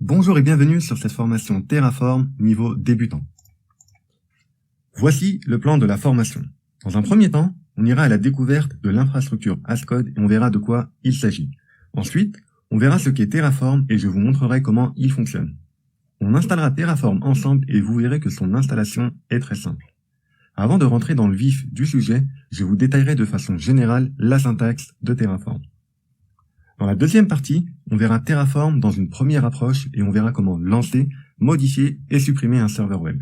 Bonjour et bienvenue sur cette formation Terraform niveau débutant. Voici le plan de la formation. Dans un premier temps, on ira à la découverte de l'infrastructure Ascode et on verra de quoi il s'agit. Ensuite, on verra ce qu'est Terraform et je vous montrerai comment il fonctionne. On installera Terraform ensemble et vous verrez que son installation est très simple. Avant de rentrer dans le vif du sujet, je vous détaillerai de façon générale la syntaxe de Terraform. Dans la deuxième partie, on verra Terraform dans une première approche et on verra comment lancer, modifier et supprimer un serveur web.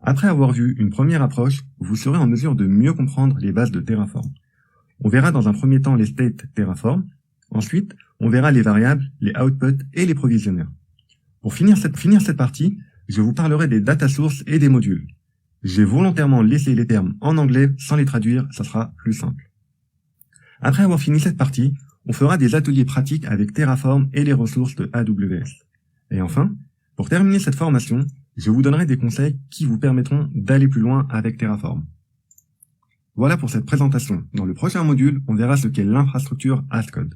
Après avoir vu une première approche, vous serez en mesure de mieux comprendre les bases de Terraform. On verra dans un premier temps les states Terraform. Ensuite, on verra les variables, les outputs et les provisionneurs. Pour finir cette partie, je vous parlerai des data sources et des modules. J'ai volontairement laissé les termes en anglais sans les traduire, ça sera plus simple. Après avoir fini cette partie, on fera des ateliers pratiques avec Terraform et les ressources de AWS. Et enfin, pour terminer cette formation, je vous donnerai des conseils qui vous permettront d'aller plus loin avec Terraform. Voilà pour cette présentation. Dans le prochain module, on verra ce qu'est l'infrastructure Ascode.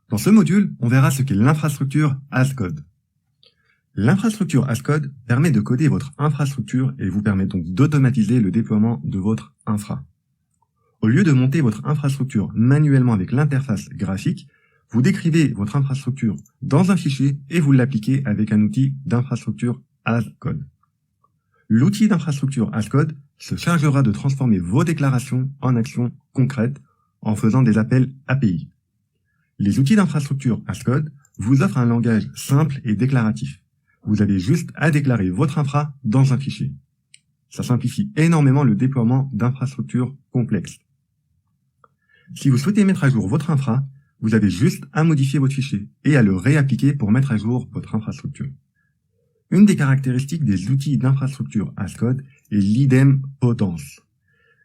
Dans ce module, on verra ce qu'est l'infrastructure Ascode. L'infrastructure Ascode permet de coder votre infrastructure et vous permet donc d'automatiser le déploiement de votre infra. Au lieu de monter votre infrastructure manuellement avec l'interface graphique, vous décrivez votre infrastructure dans un fichier et vous l'appliquez avec un outil d'infrastructure as code. L'outil d'infrastructure as code se chargera de transformer vos déclarations en actions concrètes en faisant des appels API. Les outils d'infrastructure as code vous offrent un langage simple et déclaratif. Vous avez juste à déclarer votre infra dans un fichier. Ça simplifie énormément le déploiement d'infrastructures complexes. Si vous souhaitez mettre à jour votre infra, vous avez juste à modifier votre fichier et à le réappliquer pour mettre à jour votre infrastructure. Une des caractéristiques des outils d'infrastructure as code est l'idempotence.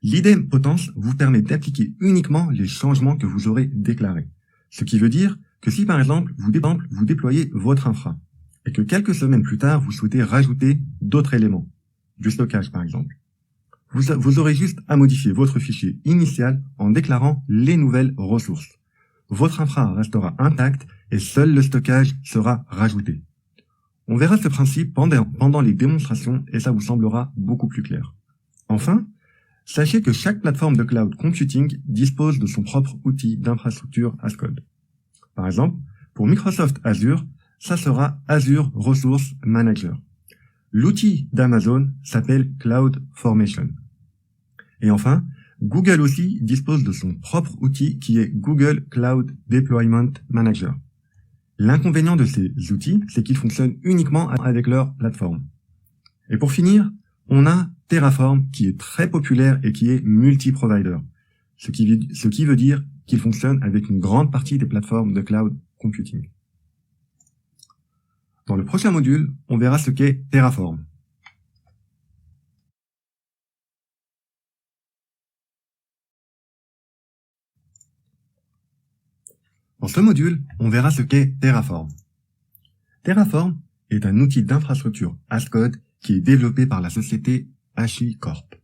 L'idempotence vous permet d'appliquer uniquement les changements que vous aurez déclarés. Ce qui veut dire que si par exemple vous déployez votre infra et que quelques semaines plus tard vous souhaitez rajouter d'autres éléments, du stockage par exemple, vous aurez juste à modifier votre fichier initial en déclarant les nouvelles ressources. Votre infra restera intact et seul le stockage sera rajouté. On verra ce principe pendant les démonstrations et ça vous semblera beaucoup plus clair. Enfin, sachez que chaque plateforme de cloud computing dispose de son propre outil d'infrastructure as code. Par exemple, pour Microsoft Azure, ça sera Azure Resource Manager. L'outil d'Amazon s'appelle CloudFormation. Et enfin, Google aussi dispose de son propre outil qui est Google Cloud Deployment Manager. L'inconvénient de ces outils, c'est qu'ils fonctionnent uniquement avec leur plateforme. Et pour finir, on a Terraform qui est très populaire et qui est multi-provider. Ce qui veut dire qu'il fonctionne avec une grande partie des plateformes de cloud computing. Dans le prochain module, on verra ce qu'est Terraform. Dans ce module, on verra ce qu'est Terraform. Terraform est un outil d'infrastructure as code qui est développé par la société HashiCorp.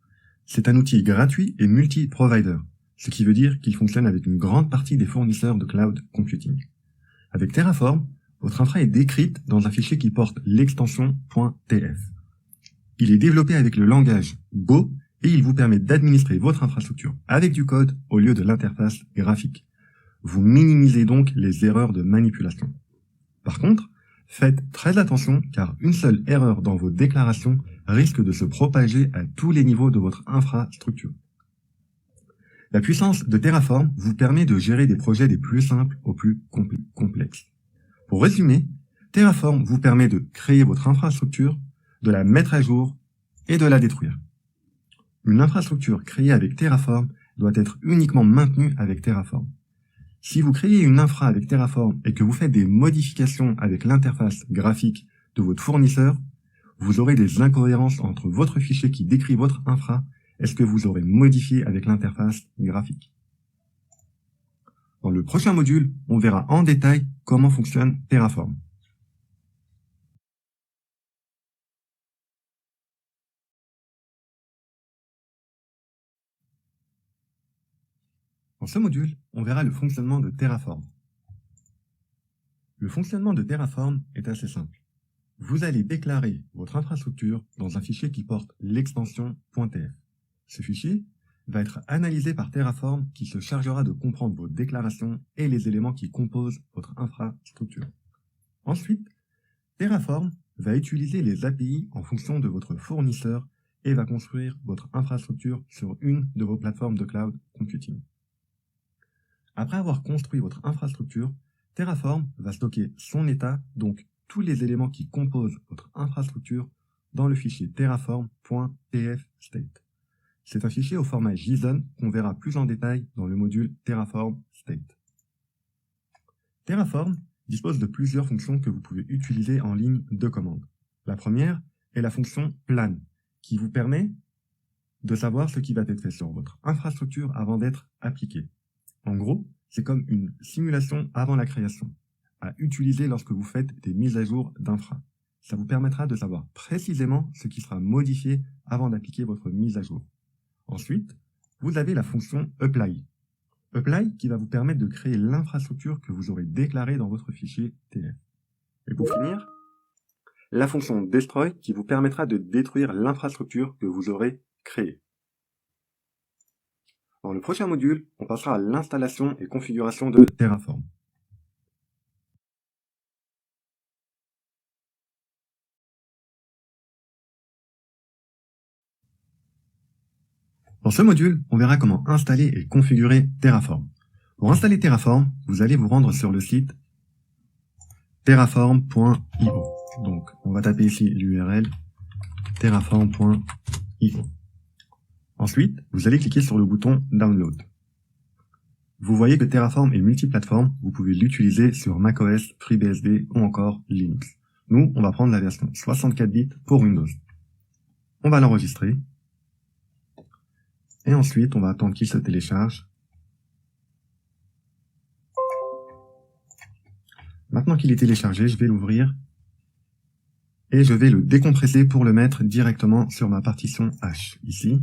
C'est un outil gratuit et multi-provider, ce qui veut dire qu'il fonctionne avec une grande partie des fournisseurs de cloud computing. Avec Terraform, votre infra est décrite dans un fichier qui porte l'extension .tf. Il est développé avec le langage Go et il vous permet d'administrer votre infrastructure avec du code au lieu de l'interface graphique. Vous minimisez donc les erreurs de manipulation. Par contre, faites très attention car une seule erreur dans vos déclarations risque de se propager à tous les niveaux de votre infrastructure. La puissance de Terraform vous permet de gérer des projets des plus simples aux plus complexes. Pour résumer, Terraform vous permet de créer votre infrastructure, de la mettre à jour et de la détruire. Une infrastructure créée avec Terraform doit être uniquement maintenue avec Terraform. Si vous créez une infra avec Terraform et que vous faites des modifications avec l'interface graphique de votre fournisseur, vous aurez des incohérences entre votre fichier qui décrit votre infra et ce que vous aurez modifié avec l'interface graphique. Dans le prochain module, on verra en détail comment fonctionne Terraform. Dans ce module, on verra le fonctionnement de Terraform. Le fonctionnement de Terraform est assez simple. Vous allez déclarer votre infrastructure dans un fichier qui porte l'extension .tf. Ce fichier va être analysé par Terraform qui se chargera de comprendre vos déclarations et les éléments qui composent votre infrastructure. Ensuite, Terraform va utiliser les API en fonction de votre fournisseur et va construire votre infrastructure sur une de vos plateformes de cloud computing. Après avoir construit votre infrastructure, Terraform va stocker son état, donc tous les éléments qui composent votre infrastructure, dans le fichier terraform.tf-state. C'est un fichier au format JSON qu'on verra plus en détail dans le module Terraform State. Terraform dispose de plusieurs fonctions que vous pouvez utiliser en ligne de commande. La première est la fonction plan, qui vous permet de savoir ce qui va être fait sur votre infrastructure avant d'être appliqué. En gros, c'est comme une simulation avant la création, à utiliser lorsque vous faites des mises à jour d'infra. Ça vous permettra de savoir précisément ce qui sera modifié avant d'appliquer votre mise à jour. Ensuite, vous avez la fonction apply. Apply qui va vous permettre de créer l'infrastructure que vous aurez déclarée dans votre fichier TF. Et pour finir, la fonction destroy qui vous permettra de détruire l'infrastructure que vous aurez créée. Dans le prochain module, on passera à l'installation et configuration de Terraform. Dans ce module, on verra comment installer et configurer Terraform. Pour installer Terraform, vous allez vous rendre sur le site terraform.io. Donc, on va taper ici l'URL terraform.io. Ensuite, vous allez cliquer sur le bouton Download. Vous voyez que Terraform est multiplateforme, vous pouvez l'utiliser sur macOS, FreeBSD ou encore Linux. Nous, on va prendre la version 64 bits pour Windows. On va l'enregistrer. Et ensuite, on va attendre qu'il se télécharge. Maintenant qu'il est téléchargé, je vais l'ouvrir. Et je vais le décompresser pour le mettre directement sur ma partition H, ici.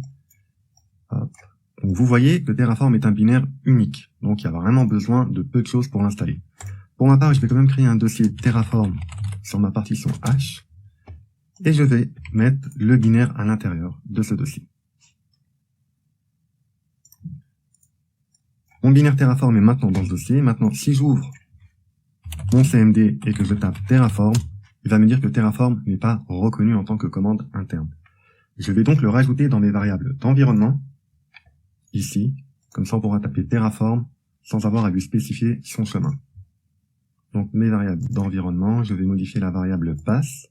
Hop. Donc vous voyez que Terraform est un binaire unique, donc il y a vraiment besoin de peu de choses pour l'installer. Pour ma part, je vais quand même créer un dossier Terraform sur ma partition H, et je vais mettre le binaire à l'intérieur de ce dossier. Mon binaire Terraform est maintenant dans ce dossier. Maintenant, si j'ouvre mon CMD et que je tape Terraform, il va me dire que Terraform n'est pas reconnu en tant que commande interne. Je vais donc le rajouter dans mes variables d'environnement, ici, comme ça on pourra taper Terraform sans avoir à lui spécifier son chemin. Donc mes variables d'environnement, je vais modifier la variable pass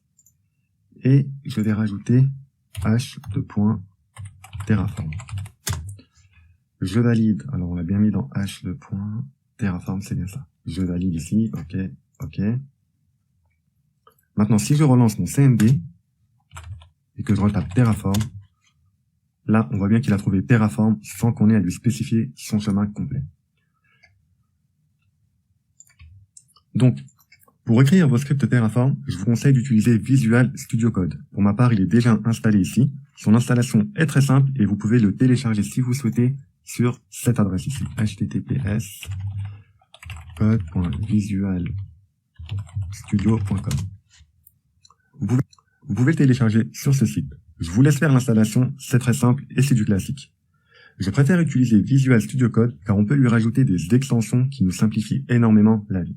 et je vais rajouter h2.terraform. Je valide, alors on l'a bien mis dans h2.terraform, c'est bien ça. Je valide ici, ok, ok. Maintenant si je relance mon CMD et que je retape Terraform, là, on voit bien qu'il a trouvé Terraform sans qu'on ait à lui spécifier son chemin complet. Donc, pour écrire vos scripts Terraform, je vous conseille d'utiliser Visual Studio Code. Pour ma part, il est déjà installé ici. Son installation est très simple et vous pouvez le télécharger si vous souhaitez sur cette adresse ici, https://code.visualstudio.com. Vous pouvez le télécharger sur ce site. Je vous laisse faire l'installation, c'est très simple et c'est du classique. Je préfère utiliser Visual Studio Code car on peut lui rajouter des extensions qui nous simplifient énormément la vie.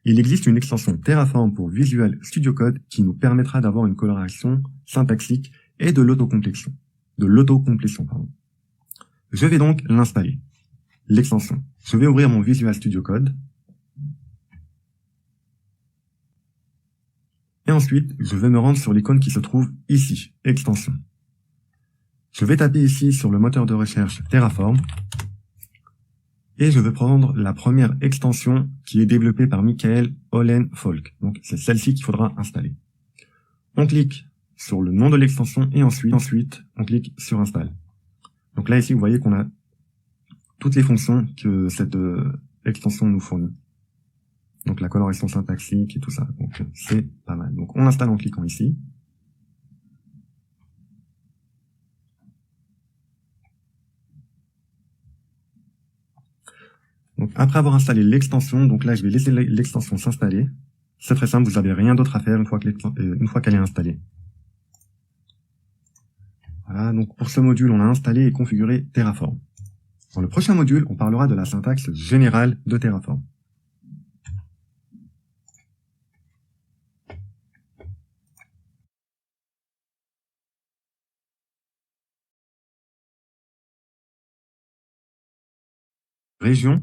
Il existe une extension Terraform pour Visual Studio Code qui nous permettra d'avoir une coloration syntaxique et de l'autocomplétion. Je vais donc l'installer. L'extension. Je vais ouvrir mon Visual Studio Code. Et ensuite, je vais me rendre sur l'icône qui se trouve ici, extension. Je vais taper ici sur le moteur de recherche Terraform. Et je vais prendre la première extension qui est développée par Michael Hollen-Folk. Donc c'est celle-ci qu'il faudra installer. On clique sur le nom de l'extension et ensuite on clique sur Install. Donc là ici vous voyez qu'on a toutes les fonctions que cette extension nous fournit. Donc la coloration syntaxique et tout ça. Donc c'est pas mal. Donc on l'installe en cliquant ici. Donc, après avoir installé l'extension, donc là, je vais laisser l'extension s'installer. C'est très simple, vous n'avez rien d'autre à faire une fois qu'elle est installée. Voilà, donc pour ce module, on a installé et configuré Terraform. Dans le prochain module, on parlera de la syntaxe générale de Terraform. Région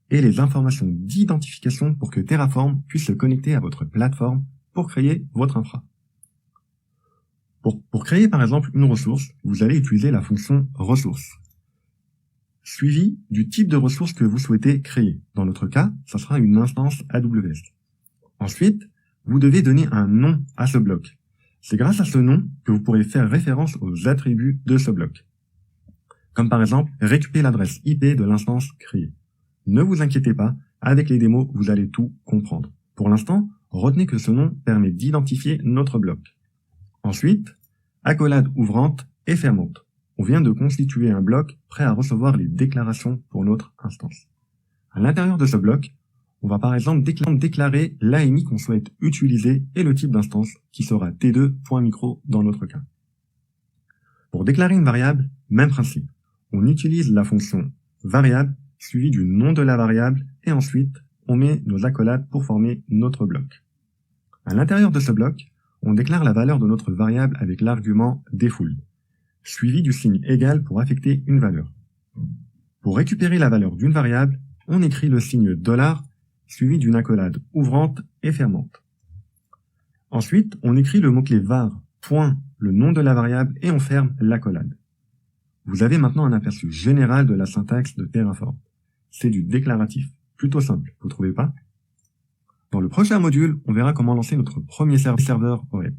et les informations d'identification pour que Terraform puisse se connecter à votre plateforme pour créer votre infra. Pour créer par exemple une ressource, vous allez utiliser la fonction ressource, suivi du type de ressource que vous souhaitez créer. Dans notre cas, ça sera une instance AWS. Ensuite, vous devez donner un nom à ce bloc. C'est grâce à ce nom que vous pourrez faire référence aux attributs de ce bloc. Comme par exemple, récupérer l'adresse IP de l'instance créée. Ne vous inquiétez pas, avec les démos, vous allez tout comprendre. Pour l'instant, retenez que ce nom permet d'identifier notre bloc. Ensuite, accolade ouvrante et fermante. On vient de constituer un bloc prêt à recevoir les déclarations pour notre instance. À l'intérieur de ce bloc, on va par exemple déclarer l'AMI qu'on souhaite utiliser et le type d'instance qui sera t2.micro dans notre cas. Pour déclarer une variable, même principe. On utilise la fonction variable suivie du nom de la variable et ensuite on met nos accolades pour former notre bloc. À l'intérieur de ce bloc, on déclare la valeur de notre variable avec l'argument default, suivi du signe égal pour affecter une valeur. Pour récupérer la valeur d'une variable, on écrit le signe $, suivi d'une accolade ouvrante et fermante. Ensuite, on écrit le mot-clé var, point, le nom de la variable et on ferme l'accolade. Vous avez maintenant un aperçu général de la syntaxe de Terraform. C'est du déclaratif, plutôt simple, vous trouvez pas? Dans le prochain module, on verra comment lancer notre premier serveur web.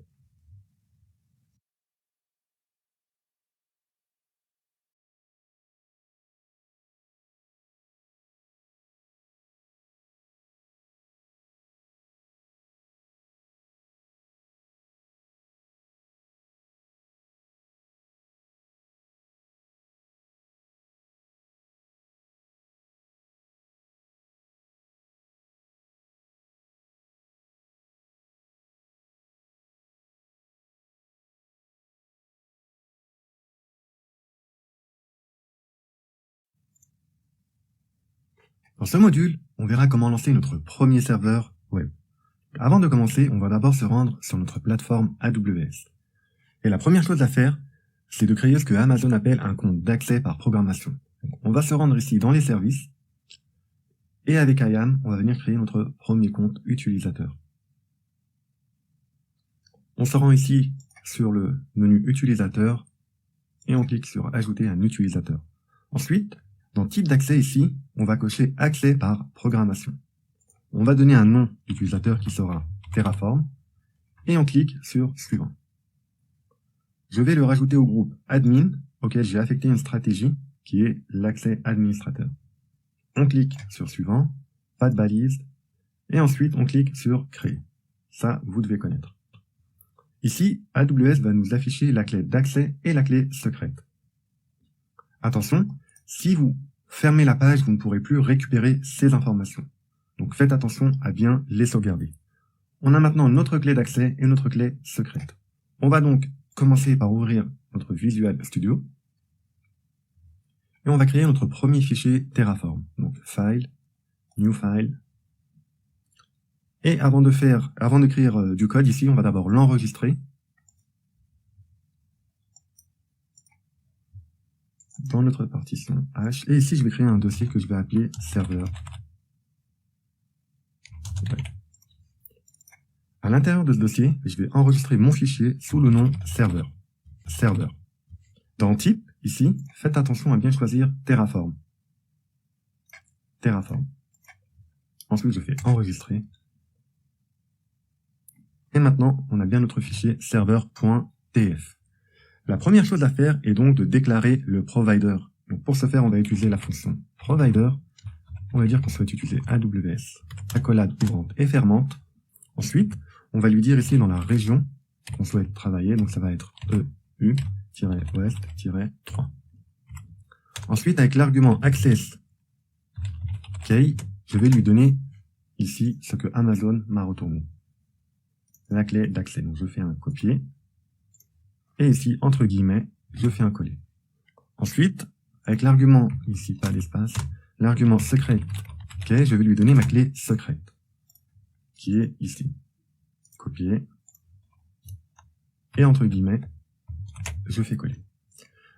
Dans ce module, on verra comment lancer notre premier serveur web. Avant de commencer, on va d'abord se rendre sur notre plateforme AWS. Et la première chose à faire, c'est de créer ce que Amazon appelle un compte d'accès par programmation. Donc, on va se rendre ici dans les services, et avec IAM, on va venir créer notre premier compte utilisateur. On se rend ici sur le menu utilisateur, et on clique sur ajouter un utilisateur. Ensuite, dans type d'accès ici, on va cocher accès par programmation. On va donner un nom d'utilisateur qui sera Terraform et on clique sur suivant. Je vais le rajouter au groupe admin auquel j'ai affecté une stratégie qui est l'accès administrateur. On clique sur suivant, pas de balise et ensuite on clique sur créer. Ça, vous devez connaître. Ici, AWS va nous afficher la clé d'accès et la clé secrète. Attention, si vous fermez la page, vous ne pourrez plus récupérer ces informations. Donc faites attention à bien les sauvegarder. On a maintenant notre clé d'accès et notre clé secrète. On va donc commencer par ouvrir notre Visual Studio. Et on va créer notre premier fichier Terraform. Donc File, New File. Et avant d'écrire du code ici, on va d'abord l'enregistrer dans notre partition H. Et ici, je vais créer un dossier que je vais appeler serveur. À l'intérieur de ce dossier, je vais enregistrer mon fichier sous le nom serveur. Dans type, ici, faites attention à bien choisir Terraform. Ensuite, je fais enregistrer. Et maintenant, on a bien notre fichier serveur.tf. La première chose à faire est donc de déclarer le provider. Donc pour ce faire, on va utiliser la fonction provider. On va dire qu'on souhaite utiliser AWS, accolade ouvrante et fermante. Ensuite, on va lui dire ici dans la région qu'on souhaite travailler, donc ça va être EU-West-3. Ensuite, avec l'argument access key, je vais lui donner ici ce que Amazon m'a retourné. La clé d'accès. Donc je fais un copier. Et ici, entre guillemets, je fais un coller. Ensuite, avec l'argument, ici pas d'espace, l'argument secret key, je vais lui donner ma clé secrète, qui est ici. Copier. Et entre guillemets, je fais coller.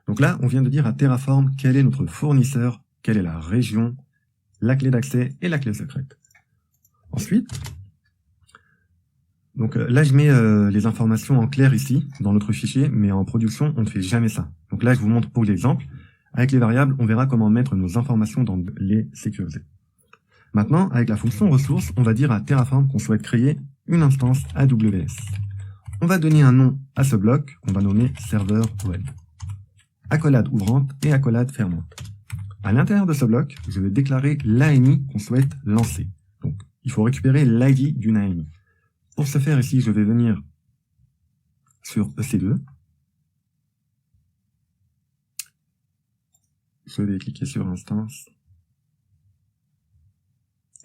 Donc là, on vient de dire à Terraform quel est notre fournisseur, quelle est la région, la clé d'accès et la clé secrète. Ensuite, donc là je mets les informations en clair ici, dans notre fichier, mais en production, on ne fait jamais ça. Donc là, je vous montre pour l'exemple. Avec les variables, on verra comment mettre nos informations dans les sécuriser. Maintenant, avec la fonction ressources, on va dire à Terraform qu'on souhaite créer une instance AWS. On va donner un nom à ce bloc qu'on va nommer serveur web. Accolade ouvrante et accolade fermante. À l'intérieur de ce bloc, je vais déclarer l'AMI qu'on souhaite lancer. Donc, il faut récupérer l'ID d'une AMI. Pour ce faire, ici, je vais venir sur EC2. Je vais cliquer sur instance.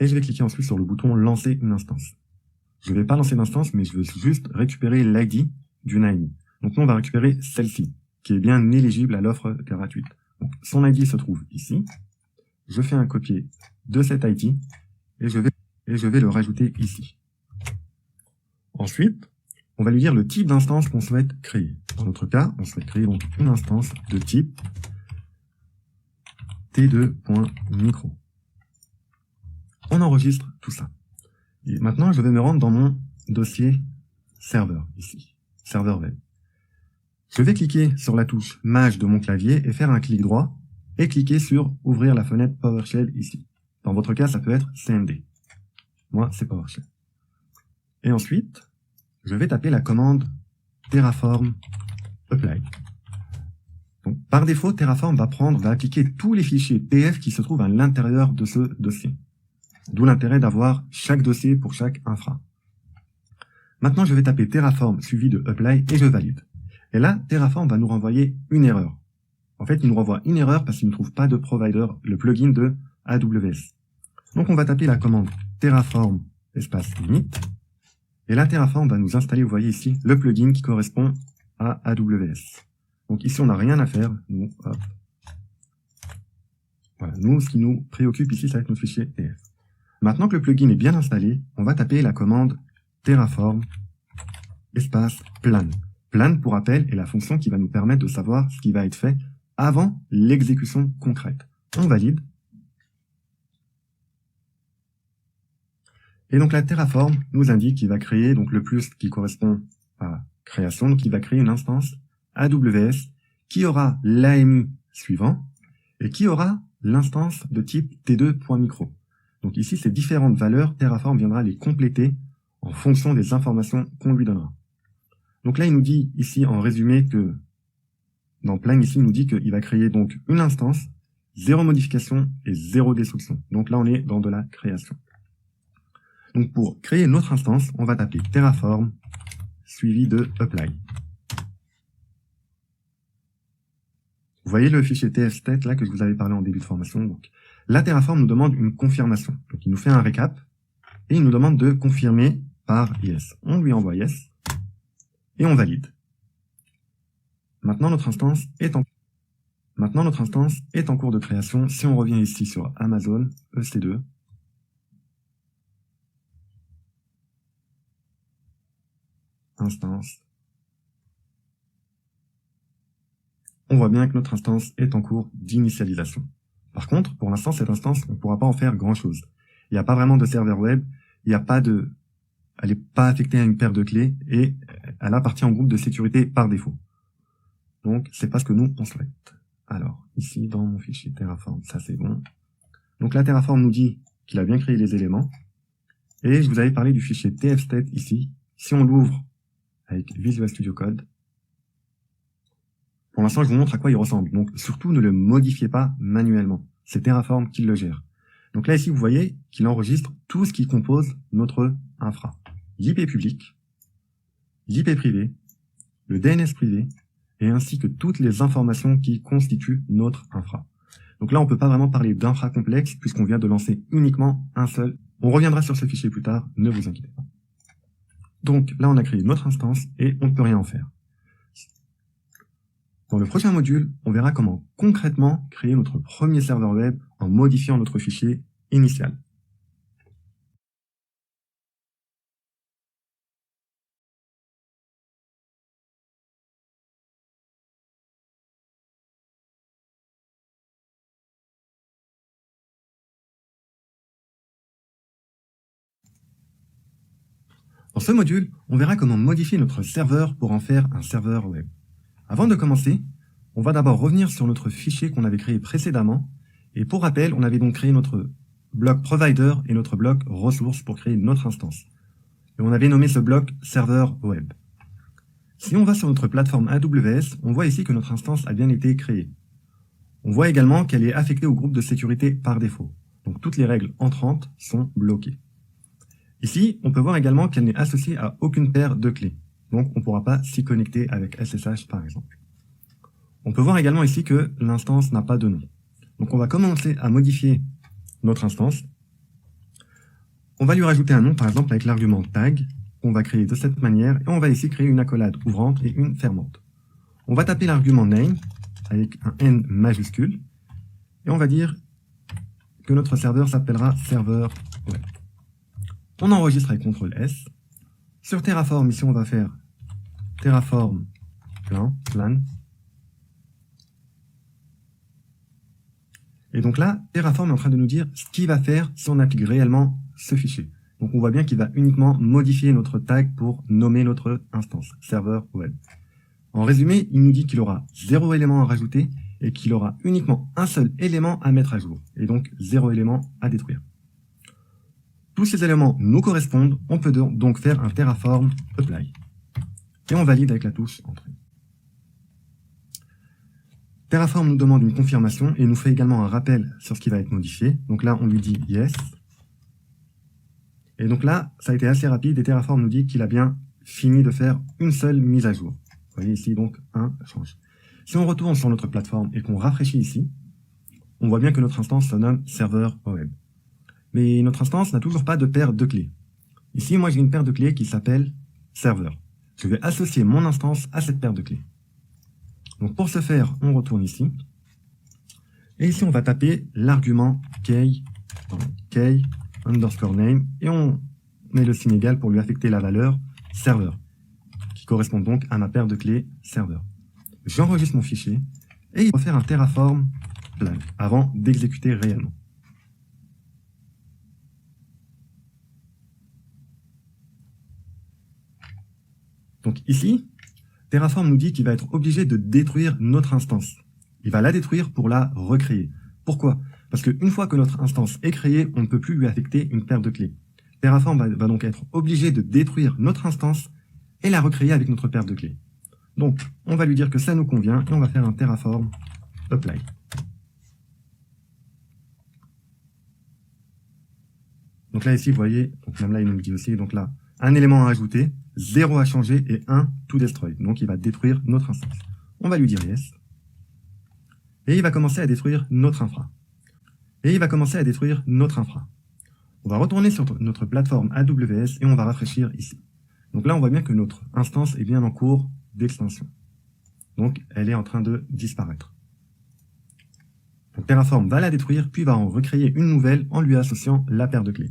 Et je vais cliquer ensuite sur le bouton lancer une instance. Je ne vais pas lancer d'instance, mais je veux juste récupérer l'ID d'une AMI. Donc, nous, on va récupérer celle-ci, qui est bien éligible à l'offre gratuite. Donc, son ID se trouve ici. Je fais un copier de cet ID et je vais le rajouter ici. Ensuite, on va lui dire le type d'instance qu'on souhaite créer. Dans notre cas, on souhaite créer donc une instance de type t2.micro. On enregistre tout ça. Et maintenant, je vais me rendre dans mon dossier serveur, ici, serveur web. Je vais cliquer sur la touche Maj de mon clavier et faire un clic droit et cliquer sur ouvrir la fenêtre PowerShell ici. Dans votre cas, ça peut être CMD. Moi, c'est PowerShell. Et ensuite, je vais taper la commande Terraform Apply. Donc, par défaut, Terraform va appliquer tous les fichiers TF qui se trouvent à l'intérieur de ce dossier. D'où l'intérêt d'avoir chaque dossier pour chaque infra. Maintenant, je vais taper Terraform suivi de Apply et je valide. Et là, Terraform va nous renvoyer une erreur. En fait, il nous renvoie une erreur parce qu'il ne trouve pas de provider, le plugin de AWS. Donc, on va taper la commande Terraform espace init. Et là, Terraform va nous installer, vous voyez ici, le plugin qui correspond à AWS. Donc ici, on n'a rien à faire. Nous, hop. Voilà. Nous, ce qui nous préoccupe ici, ça va être notre fichier TF. Maintenant que le plugin est bien installé, on va taper la commande Terraform espace plan. Plan, pour rappel, est la fonction qui va nous permettre de savoir ce qui va être fait avant l'exécution concrète. On valide. Et donc la Terraform nous indique qu'il va créer donc le plus qui correspond à création, donc il va créer une instance AWS qui aura l'AMI suivant et qui aura l'instance de type t2.micro. Donc ici, ces différentes valeurs, Terraform viendra les compléter en fonction des informations qu'on lui donnera. Donc là, il nous dit ici en résumé que dans Plan, ici, il nous dit qu'il va créer donc une instance, 0 modification et 0 destruction. Donc là, on est dans de la création. Donc pour créer une autre instance, on va taper Terraform suivi de Apply. Vous voyez le fichier tfstate là que je vous avais parlé en début de formation. Donc, la Terraform nous demande une confirmation. Donc il nous fait un récap et il nous demande de confirmer par yes. On lui envoie yes et on valide. Maintenant notre instance est en cours de création. Si on revient ici sur Amazon EC2, instance, on voit bien que notre instance est en cours d'initialisation. Par contre, pour l'instant, cette instance, on ne pourra pas en faire grand-chose. Il n'y a pas vraiment de serveur web, elle n'est pas affectée à une paire de clés et elle appartient au groupe de sécurité par défaut. Donc, c'est pas ce que nous, on souhaite. Alors, ici, dans mon fichier Terraform, ça c'est bon. Donc, la Terraform nous dit qu'il a bien créé les éléments. Et je vous avais parlé du fichier tfstate ici. Si on l'ouvre avec Visual Studio Code, pour l'instant, je vous montre à quoi il ressemble. Donc, surtout, ne le modifiez pas manuellement. C'est Terraform qui le gère. Donc là, ici, vous voyez qu'il enregistre tout ce qui compose notre infra. L'IP public, l'IP privé, le DNS privé, et ainsi que toutes les informations qui constituent notre infra. Donc, Donc là, on peut pas vraiment parler d'infra complexe puisqu'on vient de lancer uniquement un seul. On reviendra sur ce fichier plus tard, ne vous inquiétez pas. Donc là, on a créé notre instance et on ne peut rien en faire. Dans le prochain module, on verra comment concrètement créer notre premier serveur web en modifiant notre fichier initial. Dans ce module, on verra comment modifier notre serveur pour en faire un serveur web. Avant de commencer, on va d'abord revenir sur notre fichier qu'on avait créé précédemment. Et pour rappel, on avait donc créé notre bloc provider et notre bloc ressources pour créer notre instance. Et on avait nommé ce bloc serveur web. Si on va sur notre plateforme AWS, on voit ici que notre instance a bien été créée. On voit également qu'elle est affectée au groupe de sécurité par défaut. Donc toutes les règles entrantes sont bloquées. Ici, on peut voir également qu'elle n'est associée à aucune paire de clés. Donc on ne pourra pas s'y connecter avec SSH par exemple. On peut voir également ici que l'instance n'a pas de nom. Donc on va commencer à modifier notre instance. On va lui rajouter un nom par exemple avec l'argument tag qu'on va créer de cette manière et on va ici créer une accolade ouvrante et une fermante. On va taper l'argument name avec un N majuscule et on va dire que notre serveur s'appellera serveur web. On enregistre avec CTRL S. Sur Terraform, ici on va faire Terraform plan. Et donc là, Terraform est en train de nous dire ce qu'il va faire si on applique réellement ce fichier. Donc on voit bien qu'il va uniquement modifier notre tag pour nommer notre instance, serveur web. En résumé, il nous dit qu'il aura 0 élément à rajouter et qu'il aura uniquement un seul élément à mettre à jour, et donc 0 élément à détruire. Tous ces éléments nous correspondent, on peut donc faire un Terraform apply. Et on valide avec la touche entrée. Terraform nous demande une confirmation et nous fait également un rappel sur ce qui va être modifié. Donc là, on lui dit yes. Et donc là, ça a été assez rapide et Terraform nous dit qu'il a bien fini de faire une seule mise à jour. Vous voyez ici donc un change. Si on retourne sur notre plateforme et qu'on rafraîchit ici, on voit bien que notre instance se nomme serveur web. Mais notre instance n'a toujours pas de paire de clés. Ici, moi j'ai une paire de clés qui s'appelle serveur. Je vais associer mon instance à cette paire de clés. Donc pour ce faire, on retourne ici. Et ici, on va taper l'argument key underscore name et on met le signe égal pour lui affecter la valeur serveur, qui correspond donc à ma paire de clés serveur. J'enregistre mon fichier et il va faire un Terraform plan avant d'exécuter réellement. Donc ici, Terraform nous dit qu'il va être obligé de détruire notre instance. Il va la détruire pour la recréer. Pourquoi? Parce qu'une fois que notre instance est créée, on ne peut plus lui affecter une paire de clés. Terraform va donc être obligé de détruire notre instance et la recréer avec notre paire de clés. Donc, on va lui dire que ça nous convient et on va faire un Terraform apply. Donc là, ici, vous voyez, donc même là, il nous dit aussi, donc là, un élément à ajouter, 0 à changer et 1 to destroy. Donc il va détruire notre instance. On va lui dire yes. Et il va commencer à détruire notre infra. On va retourner sur notre plateforme AWS et on va rafraîchir ici. Donc là, on voit bien que notre instance est bien en cours d'extinction. Donc elle est en train de disparaître. Donc Terraform va la détruire, puis va en recréer une nouvelle en lui associant la paire de clés.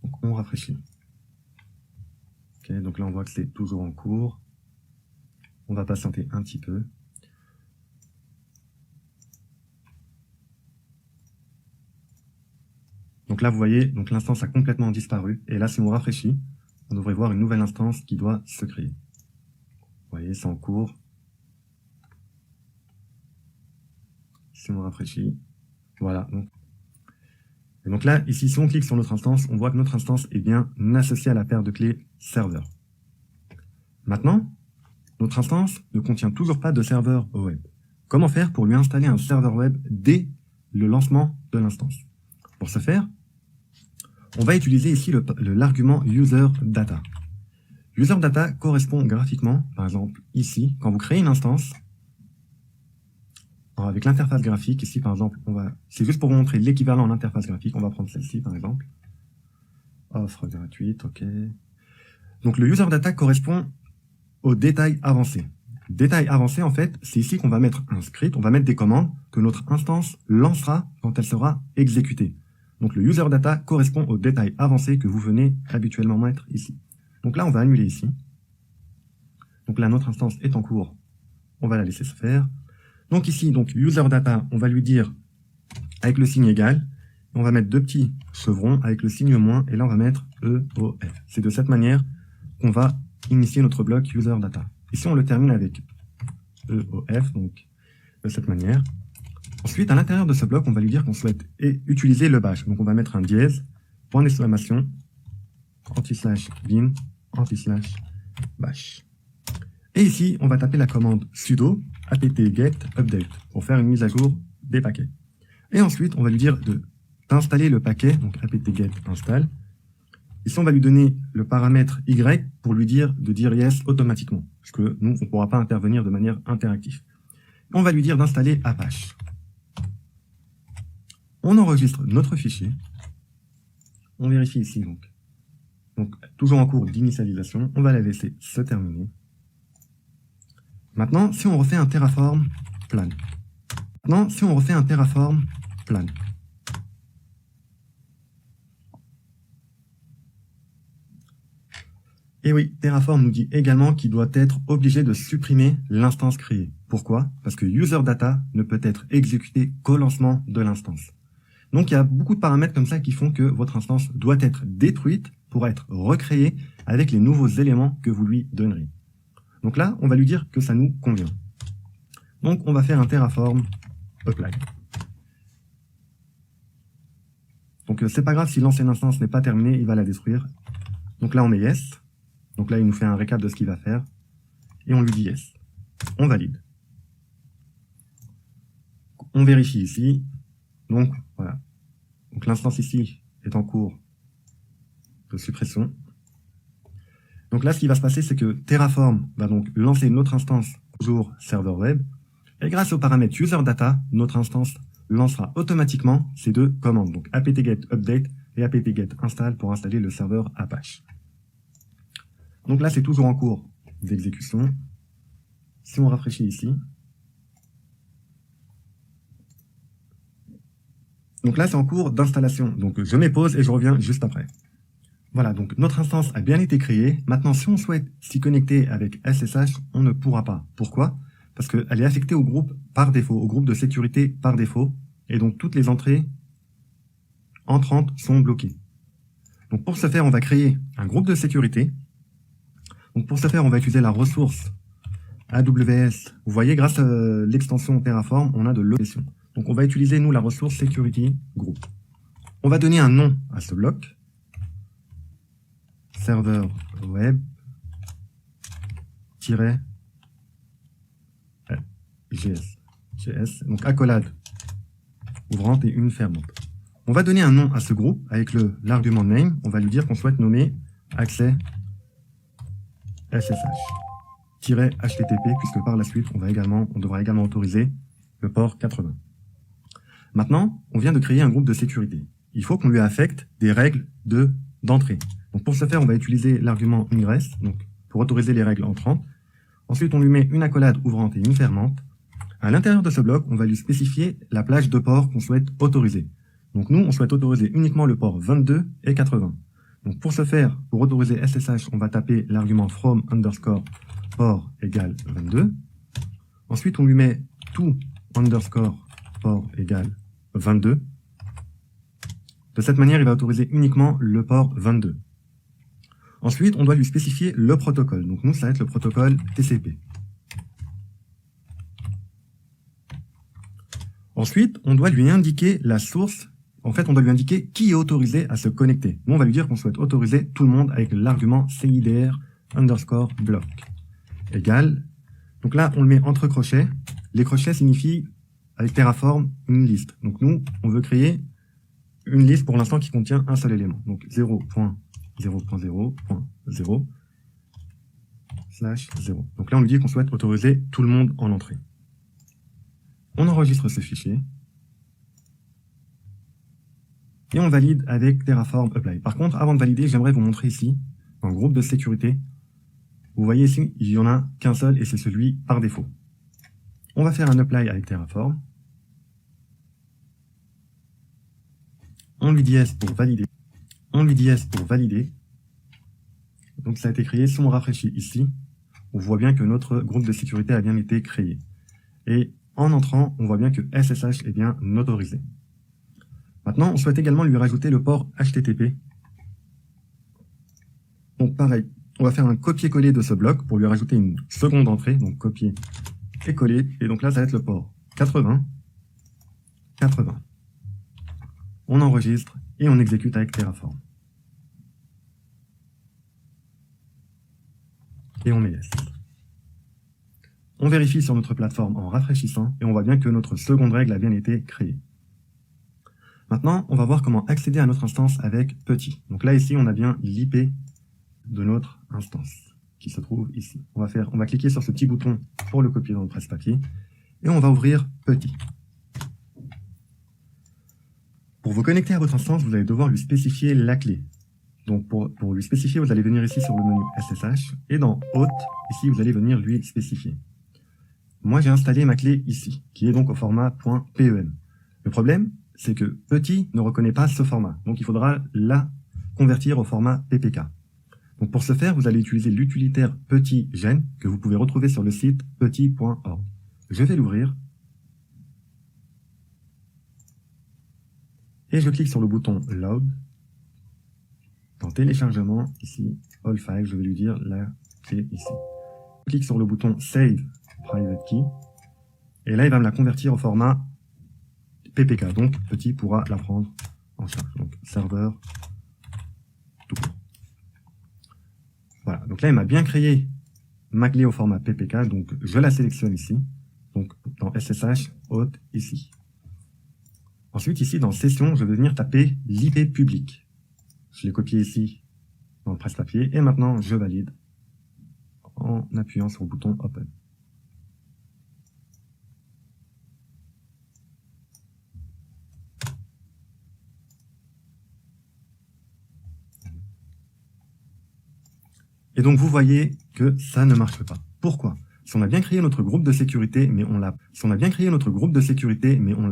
Donc on rafraîchit. Ok, donc là on voit que c'est toujours en cours. On va patienter un petit peu. Donc là vous voyez, donc l'instance a complètement disparu. Et là si on rafraîchit, on devrait voir une nouvelle instance qui doit se créer. Vous voyez, c'est en cours. Si on rafraîchit, voilà. Et donc là, ici, si on clique sur notre instance, on voit que notre instance est bien associée à la paire de clés serveur. Maintenant, notre instance ne contient toujours pas de serveur web. Comment faire pour lui installer un serveur web dès le lancement de l'instance? Pour ce faire, on va utiliser ici l'argument user_data. User_data correspond graphiquement, par exemple ici, quand vous créez une instance, Alors, avec l'interface graphique, ici par exemple, c'est juste pour vous montrer l'équivalent en interface graphique, on va prendre celle-ci par exemple. Offre gratuite, ok. Donc le user data correspond au détail avancé. Détail avancé, en fait, c'est ici qu'on va mettre un script, on va mettre des commandes que notre instance lancera quand elle sera exécutée. Donc le user data correspond au détail avancé que vous venez habituellement mettre ici. Donc là, on va annuler ici. Donc là, notre instance est en cours, on va la laisser se faire. Donc ici, donc user data, on va lui dire avec le signe égal, on va mettre deux petits chevrons avec le signe moins, et là on va mettre EOF. C'est de cette manière qu'on va initier notre bloc user data. Ici on le termine avec EOF, donc de cette manière. Ensuite, à l'intérieur de ce bloc, on va lui dire qu'on souhaite utiliser le bash. Donc on va mettre un dièse, point d'exclamation, anti/bin, anti/bash. Et ici, on va taper la commande sudo apt-get update pour faire une mise à jour des paquets. Et ensuite, on va lui dire d'installer le paquet, donc apt-get install. Ici, on va lui donner le paramètre y pour lui dire de dire yes automatiquement, parce que nous, on ne pourra pas intervenir de manière interactive. On va lui dire d'installer Apache. On enregistre notre fichier. On vérifie ici, donc toujours en cours d'initialisation. On va la laisser se terminer. Maintenant, si on refait un Terraform plan. Et oui, Terraform nous dit également qu'il doit être obligé de supprimer l'instance créée. Pourquoi? Parce que UserData ne peut être exécuté qu'au lancement de l'instance. Donc il y a beaucoup de paramètres comme ça qui font que votre instance doit être détruite pour être recréée avec les nouveaux éléments que vous lui donnerez. Donc là, on va lui dire que ça nous convient. Donc on va faire un Terraform apply. Donc c'est pas grave si l'ancienne instance n'est pas terminée, il va la détruire. Donc là on met yes. Donc là il nous fait un récap de ce qu'il va faire. Et on lui dit yes. On valide. On vérifie ici. Donc voilà. Donc l'instance ici est en cours de suppression. Donc là, ce qui va se passer, c'est que Terraform va donc lancer notre instance toujours serveur web. Et grâce au paramètre UserData, notre instance lancera automatiquement ces deux commandes. Donc apt-get update et apt-get install pour installer le serveur Apache. Donc là, c'est toujours en cours d'exécution. Si on rafraîchit ici. Donc là, c'est en cours d'installation. Donc je mets pause et je reviens juste après. Voilà, donc notre instance a bien été créée. Maintenant, si on souhaite s'y connecter avec SSH, on ne pourra pas. Pourquoi? Parce qu'elle est affectée au groupe par défaut, au groupe de sécurité par défaut. Et donc, toutes les entrées entrantes sont bloquées. Donc, pour ce faire, on va créer un groupe de sécurité. Donc, pour ce faire, on va utiliser la ressource AWS. Vous voyez, grâce à l'extension Terraform, on a de l'option. Donc, on va utiliser, nous, la ressource Security Group. On va donner un nom à ce bloc. Serveur web GS, donc accolade ouvrante et une fermante. On va donner un nom à ce groupe avec l'argument name. On va lui dire qu'on souhaite nommer accès SSH-HTTP, puisque par la suite, on devra également autoriser le port 80. Maintenant, on vient de créer un groupe de sécurité. Il faut qu'on lui affecte des règles d'entrée. Donc pour ce faire, on va utiliser l'argument ingress, donc pour autoriser les règles entrantes. Ensuite, on lui met une accolade ouvrante et une fermante. À l'intérieur de ce bloc, on va lui spécifier la plage de ports qu'on souhaite autoriser. Donc nous, on souhaite autoriser uniquement le port 22 et 80. Donc pour ce faire, pour autoriser SSH, on va taper l'argument from underscore port égale 22. Ensuite, on lui met tout underscore port égale 22. De cette manière, il va autoriser uniquement le port 22. Ensuite, on doit lui spécifier le protocole. Donc nous, ça va être le protocole TCP. Ensuite, on doit lui indiquer la source. En fait, on doit lui indiquer qui est autorisé à se connecter. Nous, on va lui dire qu'on souhaite autoriser tout le monde avec l'argument CIDR underscore block égale. Donc là, on le met entre crochets. Les crochets signifient, avec Terraform, une liste. Donc nous, on veut créer une liste pour l'instant qui contient un seul élément. Donc 0.0.0/0. Donc là, on lui dit qu'on souhaite autoriser tout le monde en entrée. On enregistre ce fichier. Et on valide avec Terraform Apply. Par contre, avant de valider, j'aimerais vous montrer ici, dans le groupe de sécurité, vous voyez ici, il n'y en a qu'un seul et c'est celui par défaut. On va faire un Apply avec Terraform. On lui dit yes pour valider. On lui dit yes pour valider. Donc ça a été créé. Si on rafraîchit ici, on voit bien que notre groupe de sécurité a bien été créé. Et en entrant, on voit bien que SSH est bien autorisé. Maintenant, on souhaite également lui rajouter le port HTTP. Donc pareil, on va faire un copier-coller de ce bloc pour lui rajouter une seconde entrée. Donc copier et coller. Et donc là, ça va être le port 80. On enregistre et on exécute avec Terraform. Et on met yes. On vérifie sur notre plateforme en rafraîchissant et on voit bien que notre seconde règle a bien été créée. Maintenant, on va voir comment accéder à notre instance avec petit. Donc là, ici, on a bien l'IP de notre instance qui se trouve ici. On va cliquer sur ce petit bouton pour le copier dans le presse-papier et on va ouvrir petit. Pour vous connecter à votre instance, vous allez devoir lui spécifier la clé. Donc pour lui spécifier, vous allez venir ici sur le menu SSH et dans Hôte, ici, vous allez venir lui spécifier. Moi, j'ai installé ma clé ici, qui est donc au format .pem. Le problème, c'est que petit ne reconnaît pas ce format. Donc, il faudra la convertir au format PPK. Donc, pour ce faire, vous allez utiliser l'utilitaire petit gen que vous pouvez retrouver sur le site petit.org. Je vais l'ouvrir. Et je clique sur le bouton Load. Dans téléchargement, ici, All File, je vais lui dire la clé ici. Je clique sur le bouton Save Private Key. Et là, il va me la convertir au format PPK. Donc, petit pourra la prendre en charge. Donc, serveur tout court. Voilà. Donc là, il m'a bien créé ma clé au format PPK. Donc, je la sélectionne ici. Donc, dans SSH, Hôte, ici. Ensuite, ici, dans Session, je vais venir taper l'IP public. Je l'ai copié ici dans le presse-papier. Et maintenant, je valide en appuyant sur le bouton Open. Et donc, vous voyez que ça ne marche pas. Pourquoi? Si on a bien créé notre groupe de sécurité, mais on l'a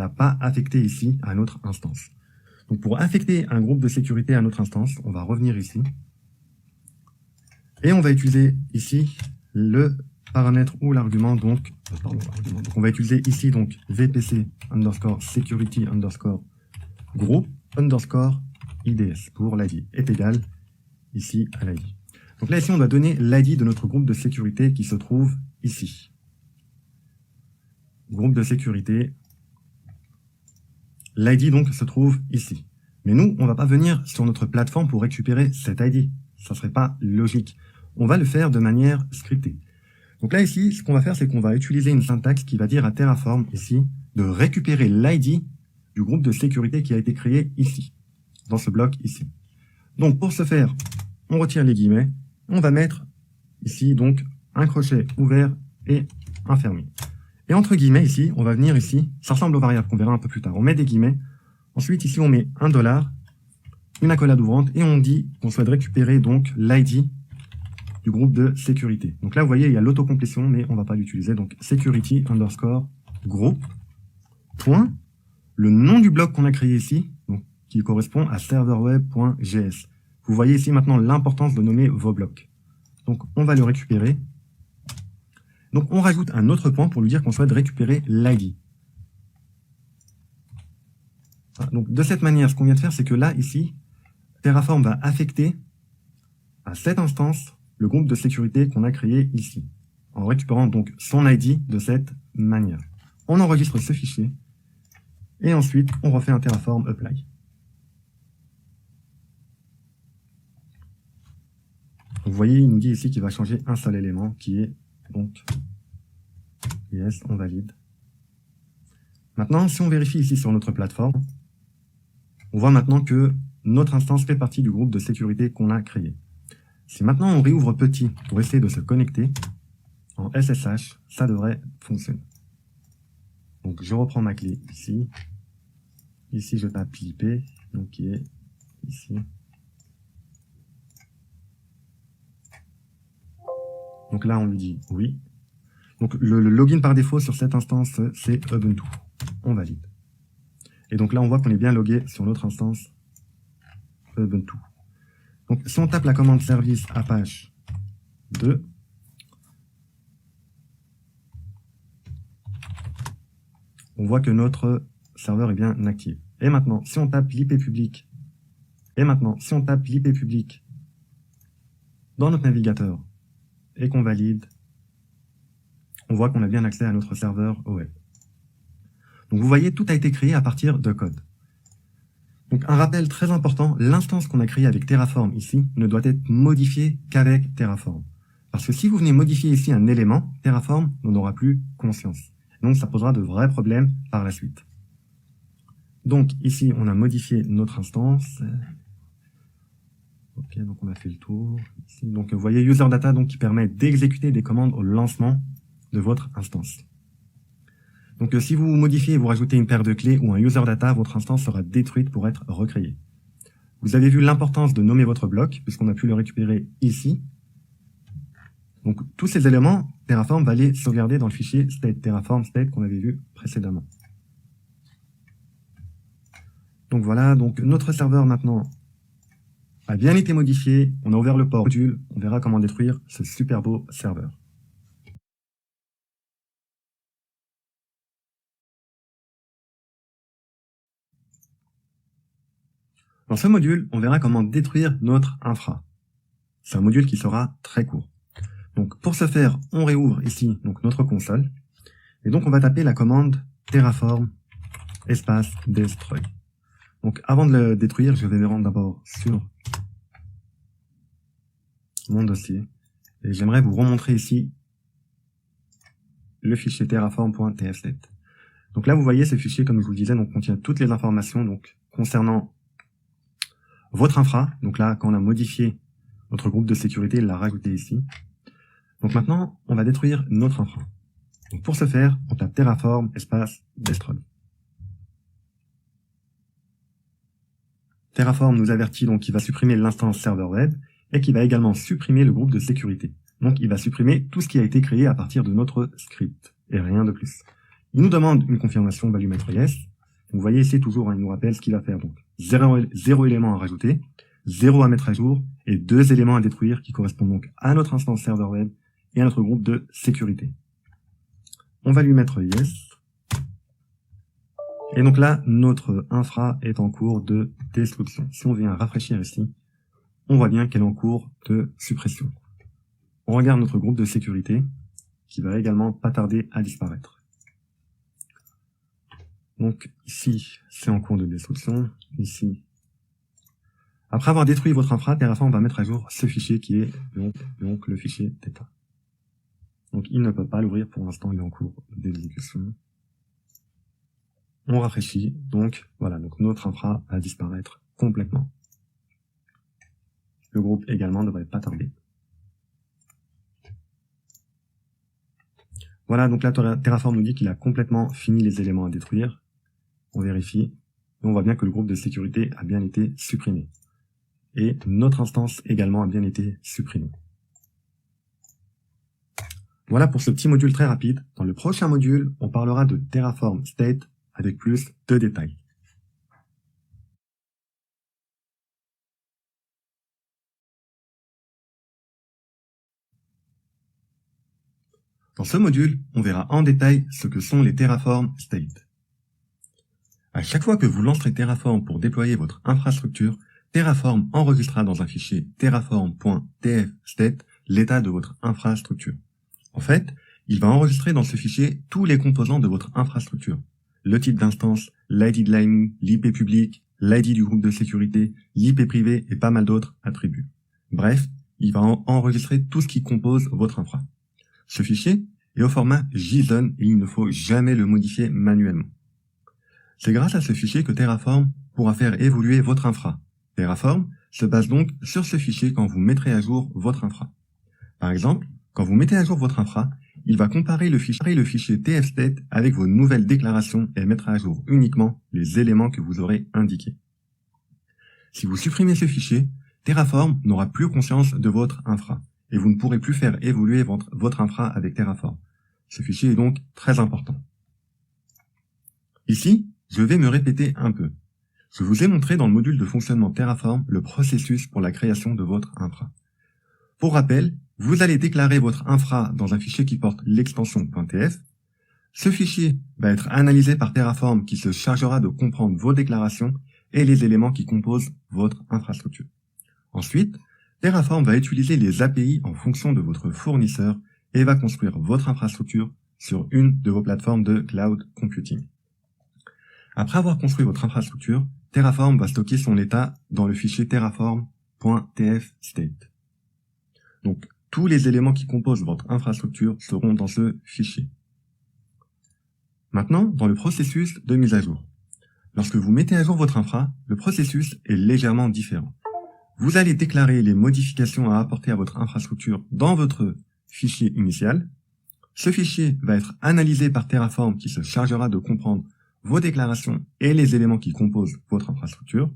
pas affecté ici à notre instance. Donc, pour affecter un groupe de sécurité à notre instance, on va revenir ici. Et on va utiliser ici le paramètre ou l'argument, donc on va utiliser ici, donc, VPC _ security _ group _ IDS pour l'ID est égal ici à l'ID. Donc là, ici, on doit donner l'ID de notre groupe de sécurité qui se trouve ici. Groupe de sécurité. L'ID, donc, se trouve ici. Mais nous, on va pas venir sur notre plateforme pour récupérer cet ID. Ça serait pas logique. On va le faire de manière scriptée. Donc là, ici, ce qu'on va faire, c'est qu'on va utiliser une syntaxe qui va dire à Terraform, ici, de récupérer l'ID du groupe de sécurité qui a été créé ici, dans ce bloc ici. Donc, pour ce faire, on retire les guillemets. On va mettre ici, donc, un crochet ouvert et un fermé. Et entre guillemets, ici, on va venir ici, ça ressemble aux variables qu'on verra un peu plus tard. On met des guillemets. Ensuite, ici, on met $, une accolade ouvrante, et on dit qu'on souhaite récupérer, donc, l'ID du groupe de sécurité. Donc là, vous voyez, il y a l'autocomplétion, mais on ne va pas l'utiliser. Donc, security _ group, point, le nom du bloc qu'on a créé ici, donc, qui correspond à serverweb.js. Vous voyez ici maintenant l'importance de nommer vos blocs. Donc, on va le récupérer. Donc, on rajoute un autre point pour lui dire qu'on souhaite récupérer l'ID. Voilà, donc, de cette manière, ce qu'on vient de faire, c'est que là, ici, Terraform va affecter à cette instance le groupe de sécurité qu'on a créé ici, en récupérant donc son ID de cette manière. On enregistre ce fichier, et ensuite, on refait un Terraform Apply. Vous voyez, il nous dit ici qu'il va changer un seul élément, qui est donc yes, on valide. Maintenant, si on vérifie ici sur notre plateforme, on voit maintenant que notre instance fait partie du groupe de sécurité qu'on a créé. Si maintenant on réouvre petit pour essayer de se connecter en SSH, ça devrait fonctionner. Donc Donc je reprends ma clé ici. Ici je tape l'IP, donc qui est ici. Donc là on lui dit oui. Donc le login par défaut sur cette instance c'est Ubuntu. On valide. Et donc là on voit qu'on est bien logué sur notre instance Ubuntu. Donc si on tape la commande service Apache 2, on voit que notre serveur est bien actif. Et maintenant, si on tape l'IP public, dans notre navigateur et qu'on valide, on voit qu'on a bien accès à notre serveur au web. Donc vous voyez, tout a été créé à partir de code. Donc un rappel très important, l'instance qu'on a créée avec Terraform ici ne doit être modifiée qu'avec Terraform. Parce que si vous venez modifier ici un élément, Terraform n'en aura plus conscience. Donc ça posera de vrais problèmes par la suite. Donc ici on a modifié notre instance. Ok, donc on a fait le tour. Ici, donc vous voyez user data donc, qui permet d'exécuter des commandes au lancement de votre instance. Donc si vous modifiez et vous rajoutez une paire de clés ou un user data, votre instance sera détruite pour être recréée. Vous avez vu l'importance de nommer votre bloc, puisqu'on a pu le récupérer ici. Donc tous ces éléments, Terraform va les sauvegarder dans le fichier state, Terraform state qu'on avait vu précédemment. Donc voilà, donc notre serveur maintenant a bien été modifié, on a ouvert le port module, on verra comment détruire ce super beau serveur. Dans ce module, on verra comment détruire notre infra. C'est un module qui sera très court. Donc pour ce faire, on réouvre ici donc notre console. Et donc on va taper la commande terraform espace destroy. Donc avant de le détruire, je vais me rendre d'abord sur mon dossier. Et j'aimerais vous remontrer ici le fichier terraform.tfset. Donc là vous voyez ce fichier, comme je vous le disais, donc contient toutes les informations donc concernant votre infra. Donc là, quand on a modifié notre groupe de sécurité, il l'a rajouté ici. Donc maintenant, on va détruire notre infra. Donc pour ce faire, on tape terraform espace destroy. Terraform nous avertit donc qu'il va supprimer l'instance serveur web et qu'il va également supprimer le groupe de sécurité. Donc il va supprimer tout ce qui a été créé à partir de notre script et rien de plus. Il nous demande une confirmation volumetre yes. Vous voyez ici toujours, il nous rappelle ce qu'il va faire. Donc 0 élément à rajouter, 0 à mettre à jour et 2 éléments à détruire qui correspondent donc à notre instance serveur web et à notre groupe de sécurité. On va lui mettre yes. Et donc là, notre infra est en cours de destruction. Si on vient rafraîchir ici, on voit bien qu'elle est en cours de suppression. On regarde notre groupe de sécurité qui va également pas tarder à disparaître. Donc ici, c'est en cours de destruction. Ici, après avoir détruit votre infra, Terraform va mettre à jour ce fichier qui est donc le fichier d'état. Donc il ne peut pas l'ouvrir pour l'instant, il est en cours d'exécution. On rafraîchit, donc voilà, donc notre infra va disparaître complètement. Le groupe également devrait pas tarder. Voilà, donc là Terraform nous dit qu'il a complètement fini les éléments à détruire. On vérifie, et on voit bien que le groupe de sécurité a bien été supprimé. Et notre instance également a bien été supprimée. Voilà pour ce petit module très rapide. Dans le prochain module, on parlera de Terraform State avec plus de détails. Dans ce module, on verra en détail ce que sont les Terraform State. À chaque fois que vous lancerez Terraform pour déployer votre infrastructure, Terraform enregistrera dans un fichier terraform.tfstate l'état de votre infrastructure. En fait, il va enregistrer dans ce fichier tous les composants de votre infrastructure. Le type d'instance, l'ID de l'IMU, l'IP public, l'ID du groupe de sécurité, l'IP privé et pas mal d'autres attributs. Bref, il va enregistrer tout ce qui compose votre infra. Ce fichier est au format JSON et il ne faut jamais le modifier manuellement. C'est grâce à ce fichier que Terraform pourra faire évoluer votre infra. Terraform se base donc sur ce fichier quand vous mettrez à jour votre infra. Par exemple, quand vous mettez à jour votre infra, il va comparer le fichier tfstate avec vos nouvelles déclarations et mettre à jour uniquement les éléments que vous aurez indiqués. Si vous supprimez ce fichier, Terraform n'aura plus conscience de votre infra et vous ne pourrez plus faire évoluer votre infra avec Terraform. Ce fichier est donc très important. Ici, je vais me répéter un peu. Je vous ai montré dans le module de fonctionnement Terraform le processus pour la création de votre infra. Pour rappel, vous allez déclarer votre infra dans un fichier qui porte l'extension .tf. Ce fichier va être analysé par Terraform qui se chargera de comprendre vos déclarations et les éléments qui composent votre infrastructure. Ensuite, Terraform va utiliser les API en fonction de votre fournisseur et va construire votre infrastructure sur une de vos plateformes de cloud computing. Après avoir construit votre infrastructure, Terraform va stocker son état dans le fichier terraform.tfstate. Donc, tous les éléments qui composent votre infrastructure seront dans ce fichier. Maintenant, dans le processus de mise à jour. Lorsque vous mettez à jour votre infra, le processus est légèrement différent. Vous allez déclarer les modifications à apporter à votre infrastructure dans votre fichier initial. Ce fichier va être analysé par Terraform qui se chargera de comprendre vos déclarations et les éléments qui composent votre infrastructure.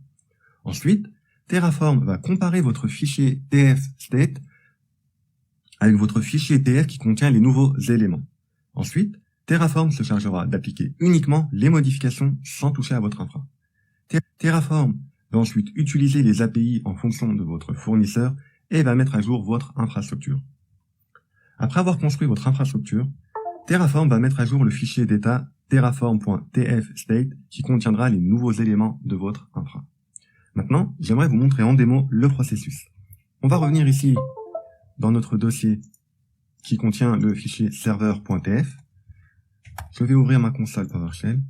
Ensuite, Terraform va comparer votre fichier tfstate avec votre fichier tf qui contient les nouveaux éléments. Ensuite, Terraform se chargera d'appliquer uniquement les modifications sans toucher à votre infra. Terraform va ensuite utiliser les API en fonction de votre fournisseur et va mettre à jour votre infrastructure. Après avoir construit votre infrastructure, Terraform va mettre à jour le fichier d'état terraform.tfstate qui contiendra les nouveaux éléments de votre infra. Maintenant, j'aimerais vous montrer en démo le processus. On va revenir ici dans notre dossier qui contient le fichier serveur.tf. Je vais ouvrir ma console PowerShell.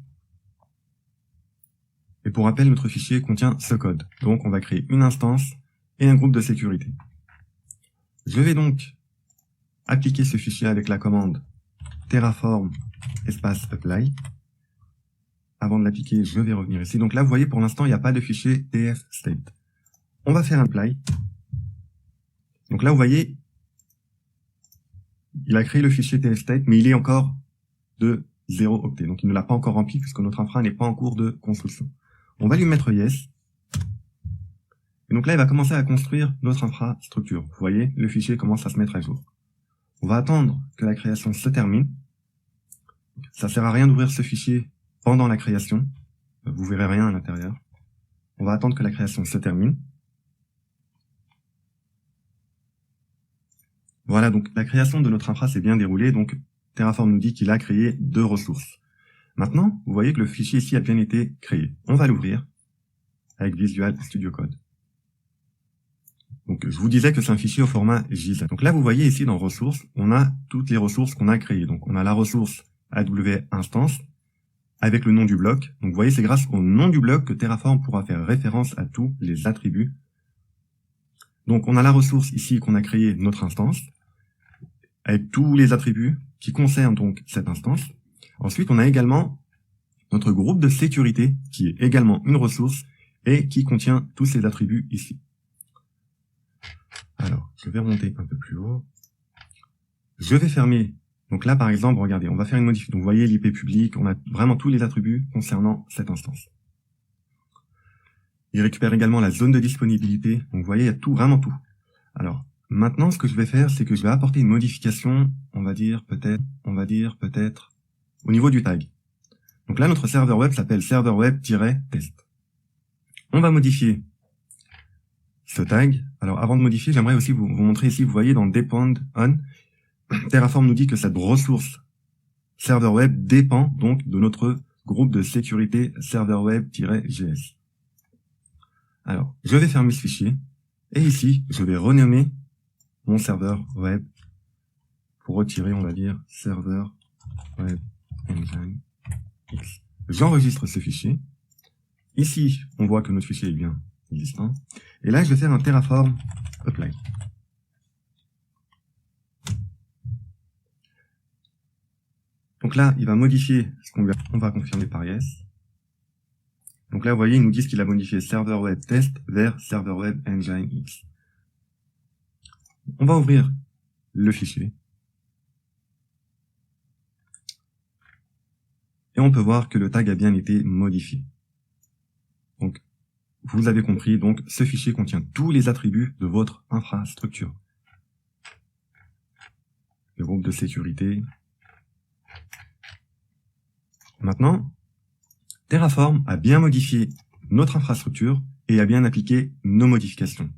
Et pour rappel, notre fichier contient ce code. Donc, on va créer une instance et un groupe de sécurité. Je vais donc appliquer ce fichier avec la commande terraform espace apply. Avant de l'appliquer, je vais revenir ici. Donc là, vous voyez, pour l'instant, il n'y a pas de fichier tfstate. On va faire un apply. Donc là, vous voyez, il a créé le fichier tfstate, mais il est encore de 0 octet. Donc il ne l'a pas encore rempli puisque notre infra n'est pas en cours de construction. On va lui mettre yes. Et donc là, il va commencer à construire notre infrastructure. Vous voyez, le fichier commence à se mettre à jour. On va attendre que la création se termine. Ça sert à rien d'ouvrir ce fichier pendant la création. Vous verrez rien à l'intérieur. On va attendre que la création se termine. Voilà, donc la création de notre infra s'est bien déroulée. Donc Terraform nous dit qu'il a créé 2 ressources. Maintenant, vous voyez que le fichier ici a bien été créé. On va l'ouvrir avec Visual Studio Code. Donc, je vous disais que c'est un fichier au format JSON. Donc là, vous voyez ici dans ressources, on a toutes les ressources qu'on a créées. Donc, on a la ressource AW Instance avec le nom du bloc. Donc, vous voyez, c'est grâce au nom du bloc que Terraform pourra faire référence à tous les attributs. Donc, on a la ressource ici qu'on a créé notre instance avec tous les attributs qui concernent donc cette instance. Ensuite, on a également notre groupe de sécurité qui est également une ressource et qui contient tous ces attributs ici. Alors, je vais remonter un peu plus haut. Je vais fermer. Donc là, par exemple, regardez, on va faire une modification. Donc, vous voyez l'IP public, on a vraiment tous les attributs concernant cette instance. Il récupère également la zone de disponibilité. Donc, vous voyez, il y a tout, vraiment tout. Alors, maintenant, ce que je vais faire, c'est que je vais apporter une modification, on va dire peut-être, au niveau du tag. Donc là, notre serveur web s'appelle serverweb-test. On va modifier ce tag. Alors, avant de modifier, j'aimerais aussi vous montrer ici, vous voyez, dans Depend On, Terraform nous dit que cette ressource serveur web dépend donc de notre groupe de sécurité serverweb-gs. Alors, je vais fermer ce fichier. Et ici, je vais renommer mon serveur web pour retirer, on va dire, serveur web engine X. J'enregistre ce fichier. Ici, on voit que notre fichier est bien existant. Et là, je vais faire un Terraform apply. Donc là, il va modifier ce qu'on va confirmer par yes. Donc là, vous voyez, ils nous disent qu'il a modifié serveur web test vers serveur web engine X. On va ouvrir le fichier. et on peut voir que le tag a bien été modifié. Donc, vous avez compris, donc ce fichier contient tous les attributs de votre infrastructure. Le groupe de sécurité. Maintenant, Terraform a bien modifié notre infrastructure et a bien appliqué nos modifications.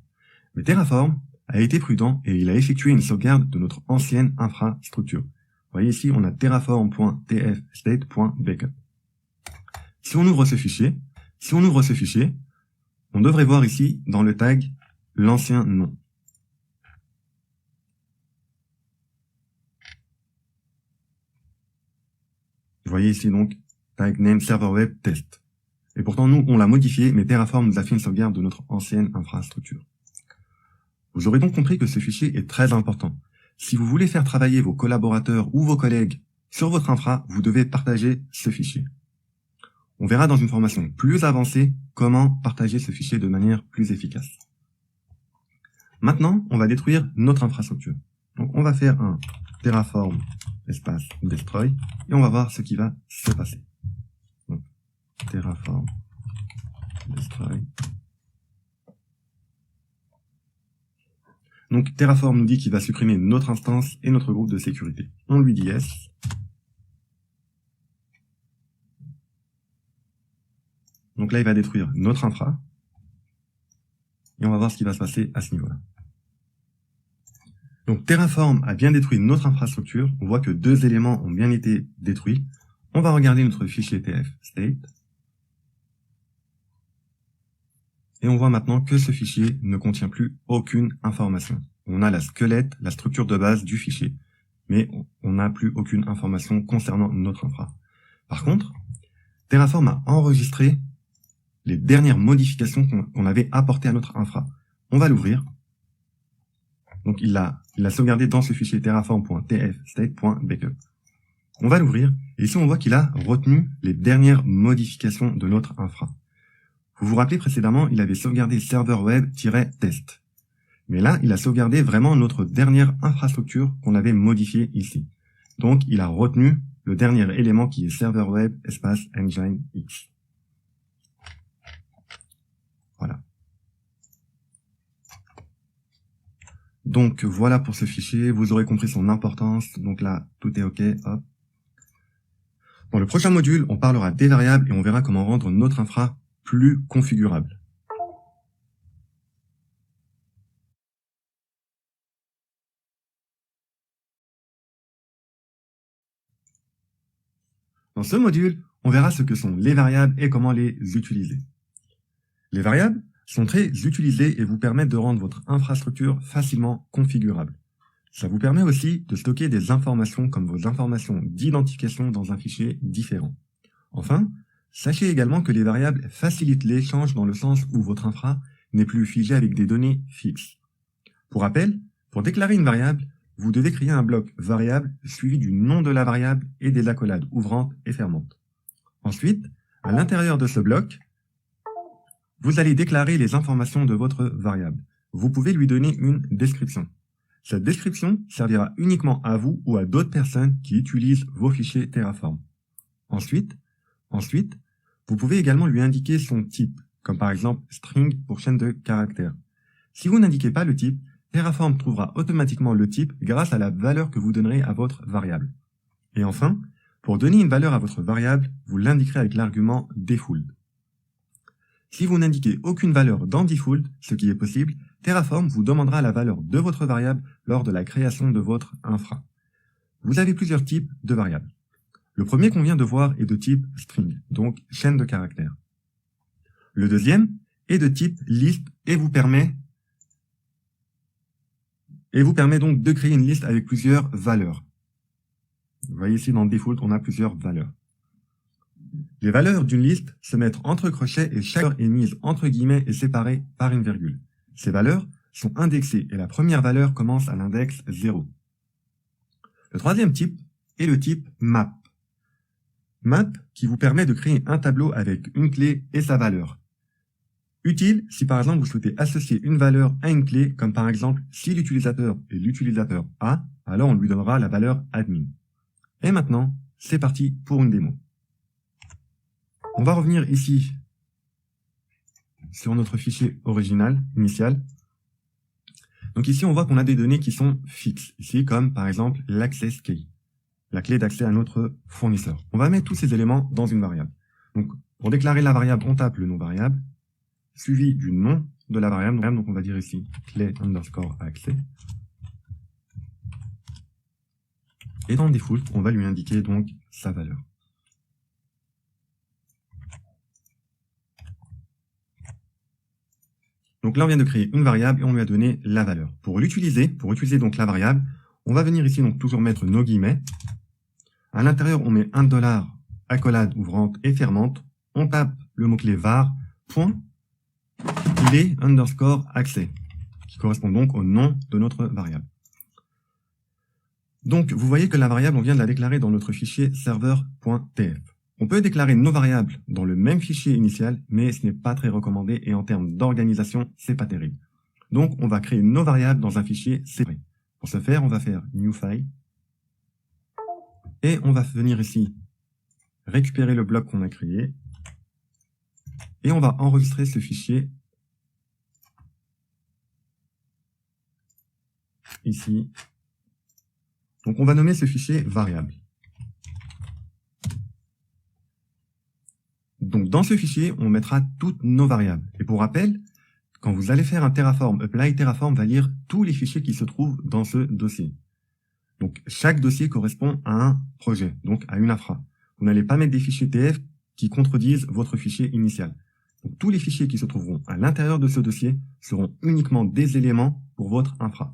Mais Terraform a été prudent et il a effectué une sauvegarde de notre ancienne infrastructure. Vous voyez ici, on a terraform.tfstate.backup. Si on ouvre ce fichier, on devrait voir ici, dans le tag, l'ancien nom. Vous voyez ici donc, tag name server web test. Et pourtant, nous, on l'a modifié, mais Terraform nous a fait une sauvegarde de notre ancienne infrastructure. Vous aurez donc compris que ce fichier est très important. Si vous voulez faire travailler vos collaborateurs ou vos collègues sur votre infra, vous devez partager ce fichier. On verra dans une formation plus avancée comment partager ce fichier de manière plus efficace. Maintenant, on va détruire notre infrastructure. Donc, on va faire un terraform espace destroy et on va voir ce qui va se passer. Donc, terraform destroy. Donc, Terraform nous dit qu'il va supprimer notre instance et notre groupe de sécurité. On lui dit yes. Donc là, il va détruire notre infra. Et on va voir ce qui va se passer à ce niveau-là. Donc, Terraform a bien détruit notre infrastructure. On voit que 2 éléments ont bien été détruits. On va regarder notre fichier tfstate. Et on voit maintenant que ce fichier ne contient plus aucune information. On a la squelette, la structure de base du fichier, mais on n'a plus aucune information concernant notre infra. Par contre, Terraform a enregistré les dernières modifications qu'on avait apportées à notre infra. On va l'ouvrir. Donc il l'a sauvegardé dans ce fichier terraform.tfstate.backup. On va l'ouvrir, et ici on voit qu'il a retenu les dernières modifications de notre infra. Vous vous rappelez précédemment, il avait sauvegardé serveur web-test. Mais là, il a sauvegardé vraiment notre dernière infrastructure qu'on avait modifiée ici. Donc, il a retenu le dernier élément qui est serveur web espace engine x. Voilà. Donc, voilà pour ce fichier. Vous aurez compris son importance. Donc là, tout est OK. Hop. Dans le prochain module, on parlera des variables et on verra comment rendre notre infra plus configurable. Dans ce module, on verra ce que sont les variables et comment les utiliser. Les variables sont très utilisées et vous permettent de rendre votre infrastructure facilement configurable. Ça vous permet aussi de stocker des informations comme vos informations d'identification dans un fichier différent. Enfin, sachez également que les variables facilitent l'échange dans le sens où votre infra n'est plus figée avec des données fixes. Pour rappel, pour déclarer une variable, vous devez créer un bloc variable suivi du nom de la variable et des accolades ouvrantes et fermantes. Ensuite, à l'intérieur de ce bloc, vous allez déclarer les informations de votre variable. Vous pouvez lui donner une description. Cette description servira uniquement à vous ou à d'autres personnes qui utilisent vos fichiers Terraform. Ensuite, vous pouvez également lui indiquer son type, comme par exemple string pour chaîne de caractères. Si vous n'indiquez pas le type, Terraform trouvera automatiquement le type grâce à la valeur que vous donnerez à votre variable. Et enfin, pour donner une valeur à votre variable, vous l'indiquerez avec l'argument default. Si vous n'indiquez aucune valeur dans default, ce qui est possible, Terraform vous demandera la valeur de votre variable lors de la création de votre infra. Vous avez plusieurs types de variables. Le premier qu'on vient de voir est de type string, donc chaîne de caractères. Le deuxième est de type list et vous permet donc de créer une liste avec plusieurs valeurs. Vous voyez ici dans default, on a plusieurs valeurs. Les valeurs d'une liste se mettent entre crochets et chaque valeur est mise entre guillemets et séparée par une virgule. Ces valeurs sont indexées et la première valeur commence à l'index 0. Le troisième type est le type map. Map qui vous permet de créer un tableau avec une clé et sa valeur. Utile si par exemple vous souhaitez associer une valeur à une clé, comme par exemple si l'utilisateur est l'utilisateur A, alors on lui donnera la valeur admin. Et maintenant, c'est parti pour une démo. On va revenir ici sur notre fichier original, initial. Donc ici, on voit qu'on a des données qui sont fixes. Ici, comme par exemple l'access key, la clé d'accès à notre fournisseur. On va mettre tous ces éléments dans une variable. Donc, pour déclarer la variable, on tape le nom variable, suivi du nom de la variable. Donc, on va dire ici clé underscore accès. Et dans le default, on va lui indiquer donc sa valeur. Donc là, on vient de créer une variable et on lui a donné la valeur. Pour utiliser donc la variable, on va venir ici donc toujours mettre nos guillemets. À l'intérieur, on met $, accolade ouvrante et fermante. On tape le mot-clé var, point, clé underscore accès, qui correspond donc au nom de notre variable. Donc, vous voyez que la variable, on vient de la déclarer dans notre fichier serveur.tf. On peut déclarer nos variables dans le même fichier initial, mais ce n'est pas très recommandé et en termes d'organisation, c'est pas terrible. Donc, on va créer nos variables dans un fichier séparé. Pour ce faire, on va faire new file et on va venir ici récupérer le bloc qu'on a créé et on va enregistrer ce fichier ici. Donc, on va nommer ce fichier variable. Donc, dans ce fichier, on mettra toutes nos variables. Et pour rappel, quand vous allez faire un Terraform apply, Terraform va lire tous les fichiers qui se trouvent dans ce dossier. Donc, chaque dossier correspond à un projet, donc à une infra. Vous n'allez pas mettre des fichiers TF qui contredisent votre fichier initial. Donc, tous les fichiers qui se trouveront à l'intérieur de ce dossier seront uniquement des éléments pour votre infra.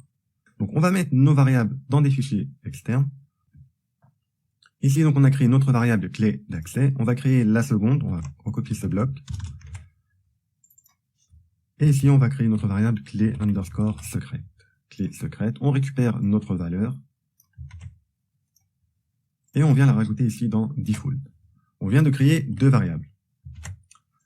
Donc, on va mettre nos variables dans des fichiers externes. Ici, donc, on a créé notre variable clé d'accès. On va créer la seconde. On va recopier ce bloc. Et ici, on va créer notre variable clé underscore secrète. Clé secrète. On récupère notre valeur. Et on vient la rajouter ici dans default. On vient de créer deux variables.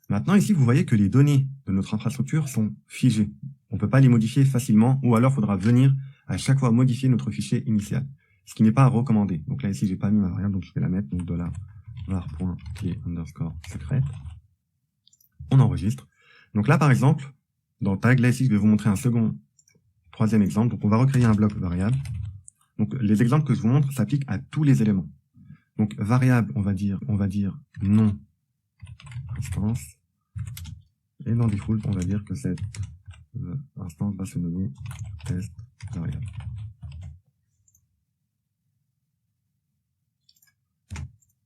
Maintenant, ici, vous voyez que les données de notre infrastructure sont figées. On ne peut pas les modifier facilement, ou alors il faudra venir à chaque fois modifier notre fichier initial. Ce qui n'est pas recommandé. Donc là, ici, j'ai pas mis ma variable, donc je vais la mettre, donc $var.clé underscore secrète. On enregistre. Donc là, par exemple, dans tag, là, ici, je vais vous montrer un troisième exemple. Donc, on va recréer un bloc variable. Donc, les exemples que je vous montre s'appliquent à tous les éléments. Donc, variable, on va dire nom instance. Et dans default, on va dire que cette instance va se nommer test variable.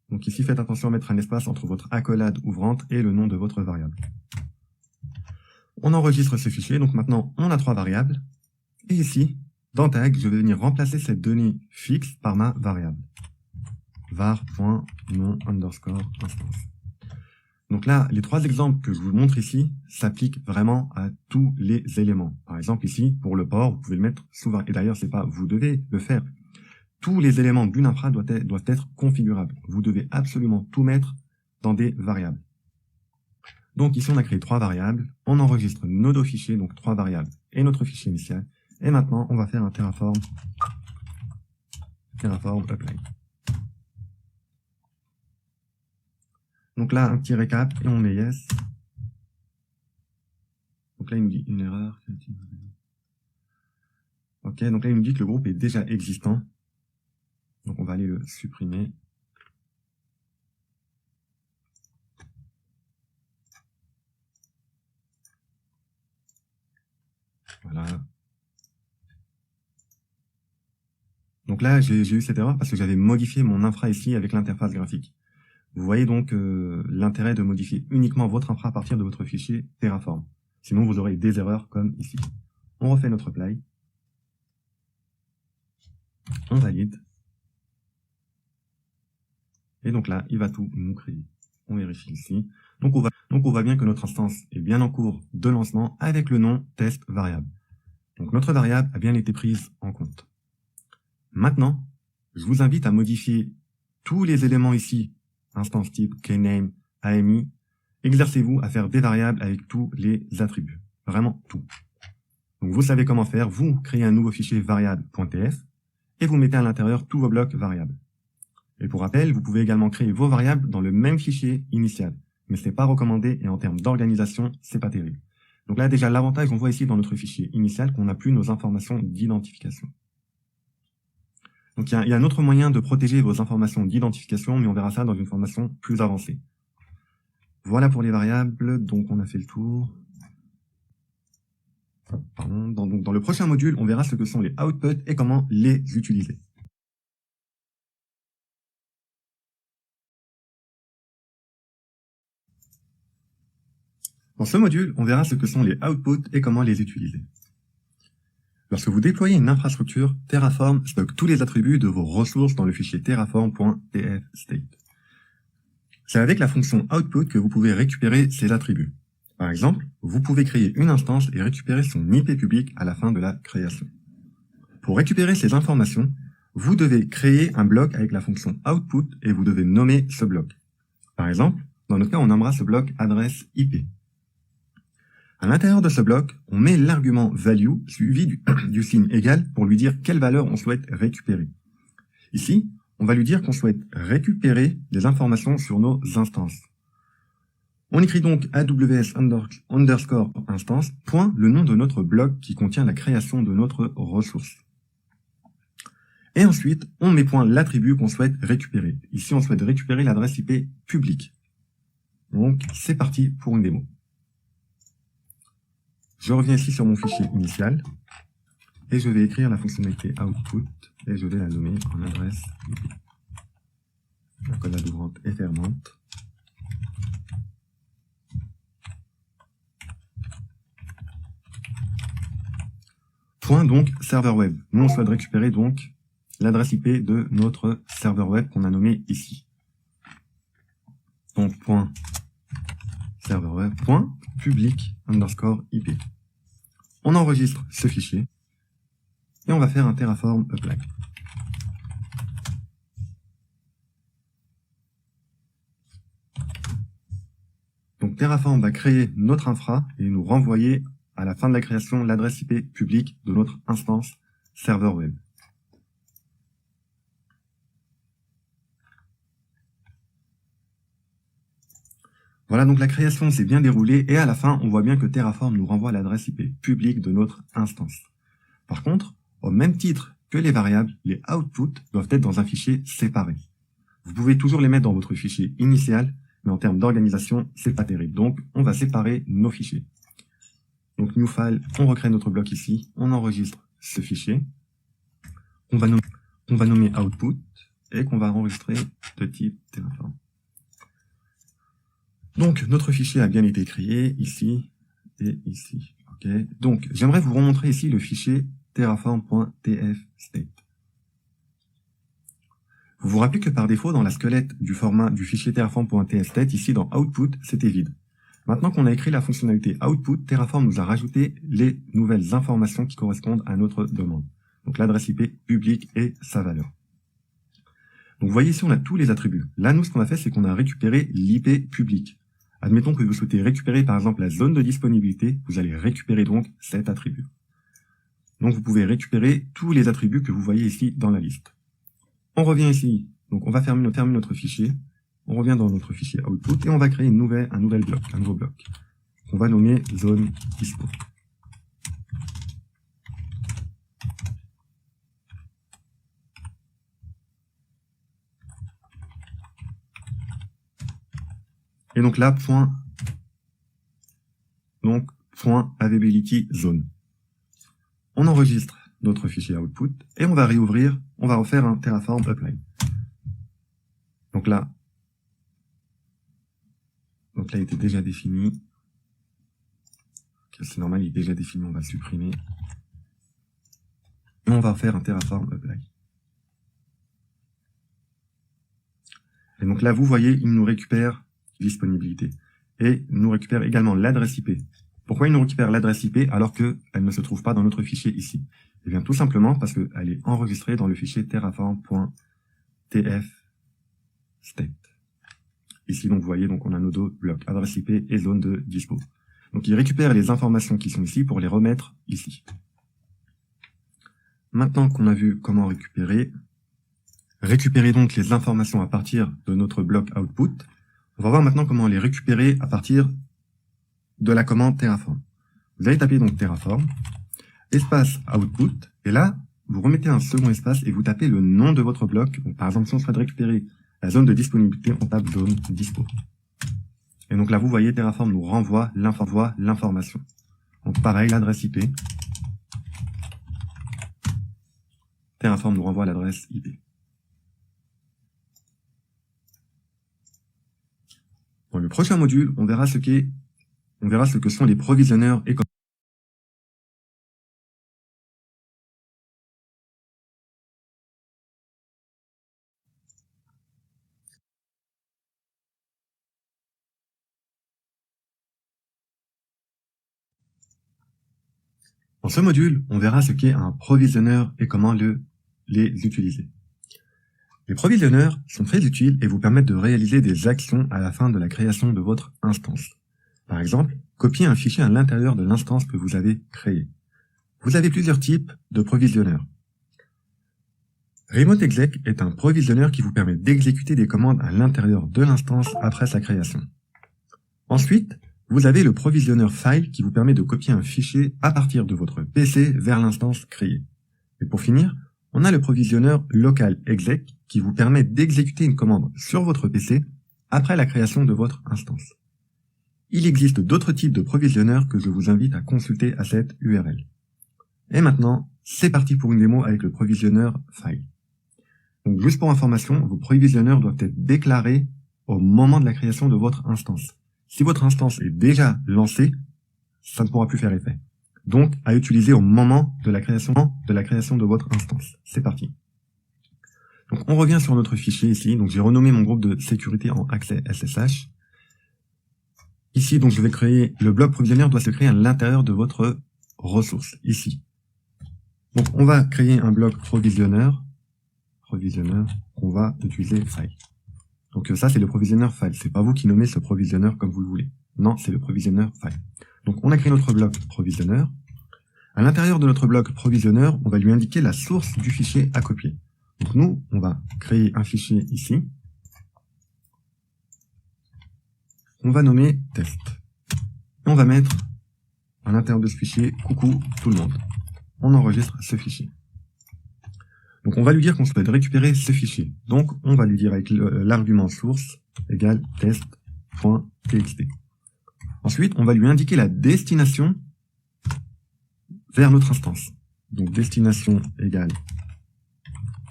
Donc ici, faites attention à mettre un espace entre votre accolade ouvrante et le nom de votre variable. On enregistre ce fichier. Donc maintenant, on a trois variables. Et ici, dans tag, je vais venir remplacer cette donnée fixe par ma variable. var.nom underscore instance. Donc là, les trois exemples que je vous montre ici s'appliquent vraiment à tous les éléments. Par exemple, ici, pour le port, vous pouvez le mettre sous variable. Et d'ailleurs, c'est pas vous devez le faire. Tous les éléments d'une infra doivent être configurables. Vous devez absolument tout mettre dans des variables. Donc ici, on a créé trois variables. On enregistre nos deux fichiers, donc trois variables, et notre fichier initial. Et maintenant, on va faire un Terraform apply. Donc là, un petit récap, et on met yes. Donc là, il nous dit une erreur. Ok, donc là, il nous dit que le groupe est déjà existant. Donc on va aller le supprimer. Voilà. Donc là, j'ai eu cette erreur parce que j'avais modifié mon infra ici avec l'interface graphique. Vous voyez donc l'intérêt de modifier uniquement votre infra à partir de votre fichier Terraform. Sinon, vous aurez des erreurs comme ici. On refait notre apply. On valide. Et donc là, il va tout nous créer. On vérifie ici. Donc on voit bien que notre instance est bien en cours de lancement avec le nom test variable. Donc notre variable a bien été prise en compte. Maintenant, je vous invite à modifier tous les éléments ici, instance type, kname, AMI. Exercez-vous à faire des variables avec tous les attributs. Vraiment tout. Donc vous savez comment faire. Vous créez un nouveau fichier variable.tf et vous mettez à l'intérieur tous vos blocs variables. Et pour rappel, vous pouvez également créer vos variables dans le même fichier initial. mais ce n'est pas recommandé et en termes d'organisation, c'est pas terrible. Donc là, déjà, l'avantage, on voit ici dans notre fichier initial qu'on n'a plus nos informations d'identification. Donc il y a un autre moyen de protéger vos informations d'identification, mais on verra ça dans une formation plus avancée. Voilà pour les variables, donc on a fait le tour. Pardon. Dans le prochain module, on verra ce que sont les outputs et comment les utiliser. Dans ce module, on verra ce que sont les outputs et comment les utiliser. Lorsque vous déployez une infrastructure, Terraform stocke tous les attributs de vos ressources dans le fichier terraform.tfstate. C'est avec la fonction output que vous pouvez récupérer ces attributs. Par exemple, vous pouvez créer une instance et récupérer son IP public à la fin de la création. Pour récupérer ces informations, vous devez créer un bloc avec la fonction output et vous devez nommer ce bloc. Par exemple, dans notre cas, on nommera ce bloc adresse IP. À l'intérieur de ce bloc, on met l'argument value suivi du signe égal pour lui dire quelle valeur on souhaite récupérer. Ici, on va lui dire qu'on souhaite récupérer des informations sur nos instances. On écrit donc AWS underscore instance, point le nom de notre bloc qui contient la création de notre ressource. Et ensuite, on met point l'attribut qu'on souhaite récupérer. Ici, on souhaite récupérer l'adresse IP publique. Donc, c'est parti pour une démo. Je reviens ici sur mon fichier initial et je vais écrire la fonctionnalité output et je vais la nommer en adresse IP. La collade ouvrante et fermante. Point donc serveur web. Nous on souhaite récupérer donc l'adresse IP de notre serveur web qu'on a nommé ici. Donc point serveur web point public underscore IP. On enregistre ce fichier et on va faire un Terraform apply. Donc Terraform va créer notre infra et nous renvoyer à la fin de la création l'adresse IP publique de notre instance serveur web. Voilà, donc la création s'est bien déroulée et à la fin, on voit bien que Terraform nous renvoie l'adresse IP publique de notre instance. Par contre, au même titre que les variables, les outputs doivent être dans un fichier séparé. Vous pouvez toujours les mettre dans votre fichier initial, mais en termes d'organisation, c'est pas terrible. Donc, on va séparer nos fichiers. Donc, new file, on recrée notre bloc ici, on enregistre ce fichier, on va nommer output et qu'on va enregistrer de type Terraform. Donc, notre fichier a bien été créé ici et ici. Ok. Donc, j'aimerais vous remontrer ici le fichier terraform.tfstate. Vous vous rappelez que par défaut, dans la squelette du format du fichier terraform.tfstate, ici dans output, c'était vide. Maintenant qu'on a écrit la fonctionnalité output, Terraform nous a rajouté les nouvelles informations qui correspondent à notre demande. Donc, l'adresse IP publique et sa valeur. Donc, vous voyez ici, on a tous les attributs. Là, nous, ce qu'on a fait, c'est qu'on a récupéré l'IP public. Admettons que vous souhaitez récupérer par exemple la zone de disponibilité, vous allez récupérer donc cet attribut. Donc vous pouvez récupérer tous les attributs que vous voyez ici dans la liste. On revient ici, donc on va terminer notre fichier, on revient dans notre fichier output et on va créer un nouveau bloc. On va nommer zone dispo. Et donc là, point availability zone. On enregistre notre fichier output et on va réouvrir, on va refaire un Terraform apply. Donc là, il était déjà défini. C'est normal, il est déjà défini, on va le supprimer. Et on va refaire un Terraform apply. Et donc là, vous voyez, il nous récupère disponibilité. Et nous récupère également l'adresse IP. Pourquoi il nous récupère l'adresse IP alors qu'elle ne se trouve pas dans notre fichier ici? Eh bien, tout simplement parce qu'elle est enregistrée dans le fichier terraform.tfstate. Ici, donc, vous voyez, donc, on a nos deux blocs, adresse IP et zone de dispo. Donc, il récupère les informations qui sont ici pour les remettre ici. Maintenant qu'on a vu comment récupérer donc les informations à partir de notre bloc output, On va voir maintenant comment les récupérer à partir de la commande Terraform. Vous allez taper donc Terraform, espace output, et là, vous remettez un second espace et vous tapez le nom de votre bloc. Donc, par exemple, si on souhaite récupérer la zone de disponibilité, on tape zone dispo. Et donc là, vous voyez, Terraform nous renvoie l'information. Donc pareil, l'adresse IP. Terraform nous renvoie l'adresse IP. Dans le prochain module, on verra ce que sont les provisionneurs et Dans ce module, on verra ce qu'est un provisionneur et comment les utiliser. Les provisionneurs sont très utiles et vous permettent de réaliser des actions à la fin de la création de votre instance. Par exemple, copier un fichier à l'intérieur de l'instance que vous avez créée. Vous avez plusieurs types de provisionneurs. Remote Exec est un provisionneur qui vous permet d'exécuter des commandes à l'intérieur de l'instance après sa création. Ensuite, vous avez le provisionneur File qui vous permet de copier un fichier à partir de votre PC vers l'instance créée. Et pour finir, on a le provisionneur Local Exec qui vous permet d'exécuter une commande sur votre PC après la création de votre instance. Il existe d'autres types de provisionneurs que je vous invite à consulter à cette URL. Et maintenant, c'est parti pour une démo avec le provisionneur File. Donc juste pour information, vos provisionneurs doivent être déclarés au moment de la création de votre instance. Si votre instance est déjà lancée, ça ne pourra plus faire effet. Donc, à utiliser au moment de la création de votre instance. C'est parti. Donc, on revient sur notre fichier ici. Donc, j'ai renommé mon groupe de sécurité en accès SSH. Ici, donc, je vais créer, le bloc provisionnaire doit se créer à l'intérieur de votre ressource, ici. Donc, on va créer un bloc provisionneur, qu'on va utiliser file. Donc ça, c'est le provisionneur file. C'est pas vous qui nommez ce provisionneur comme vous le voulez. Non, c'est le provisionneur file. Donc on a créé notre bloc provisionneur. À l'intérieur de notre bloc provisionneur, on va lui indiquer la source du fichier à copier. Donc nous, on va créer un fichier ici. On va nommer test. Et on va mettre à l'intérieur de ce fichier, coucou tout le monde. On enregistre ce fichier. Donc on va lui dire qu'on souhaite récupérer ce fichier. Donc on va lui dire avec l'argument source égale test.txt. Ensuite, on va lui indiquer la destination vers notre instance. Donc destination égale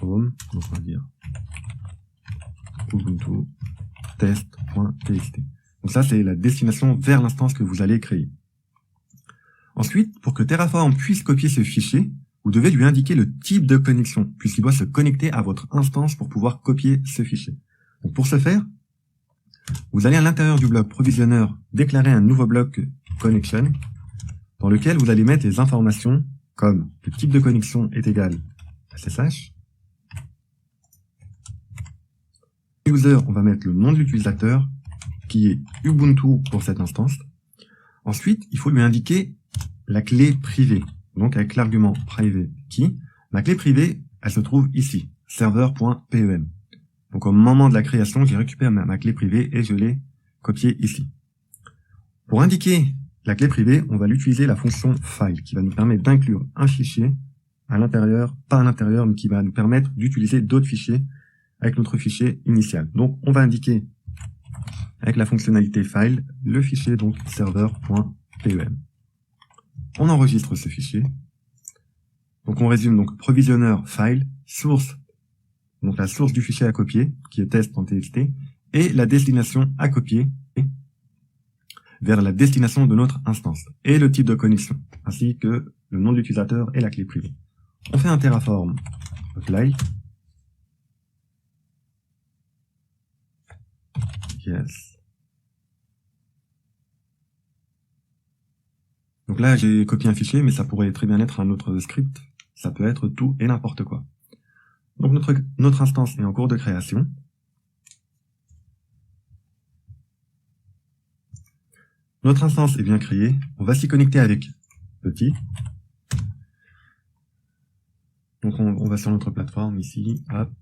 home, donc on va dire ubuntu test.txt. Donc ça, c'est la destination vers l'instance que vous allez créer. Ensuite, pour que Terraform puisse copier ce fichier, vous devez lui indiquer le type de connexion, puisqu'il doit se connecter à votre instance pour pouvoir copier ce fichier. Donc pour ce faire, vous allez à l'intérieur du bloc provisionneur déclarer un nouveau bloc connection, dans lequel vous allez mettre les informations comme le type de connexion est égal SSH. User, on va mettre le nom de l'utilisateur, qui est Ubuntu pour cette instance. Ensuite, il faut lui indiquer la clé privée. Donc avec l'argument private key, ma clé privée, elle se trouve ici, serveur.pem. Donc au moment de la création, j'ai récupéré ma clé privée et je l'ai copiée ici. Pour indiquer la clé privée, on va l'utiliser la fonction file, qui va nous permettre d'inclure un fichier à l'intérieur, pas à l'intérieur, mais qui va nous permettre d'utiliser d'autres fichiers avec notre fichier initial. Donc on va indiquer avec la fonctionnalité file, le fichier donc serveur.pem. On enregistre ce fichier. Donc on résume donc provisionneur file, source, donc la source du fichier à copier, qui est test.txt, et la destination à copier vers la destination de notre instance, et le type de connexion, ainsi que le nom de l'utilisateur et la clé privée. On fait un Terraform apply. Yes. Donc là, j'ai copié un fichier, mais ça pourrait très bien être un autre script. Ça peut être tout et n'importe quoi. Donc notre instance est en cours de création. Notre instance est bien créée. On va s'y connecter avec petit. Donc on va sur notre plateforme ici. Hop.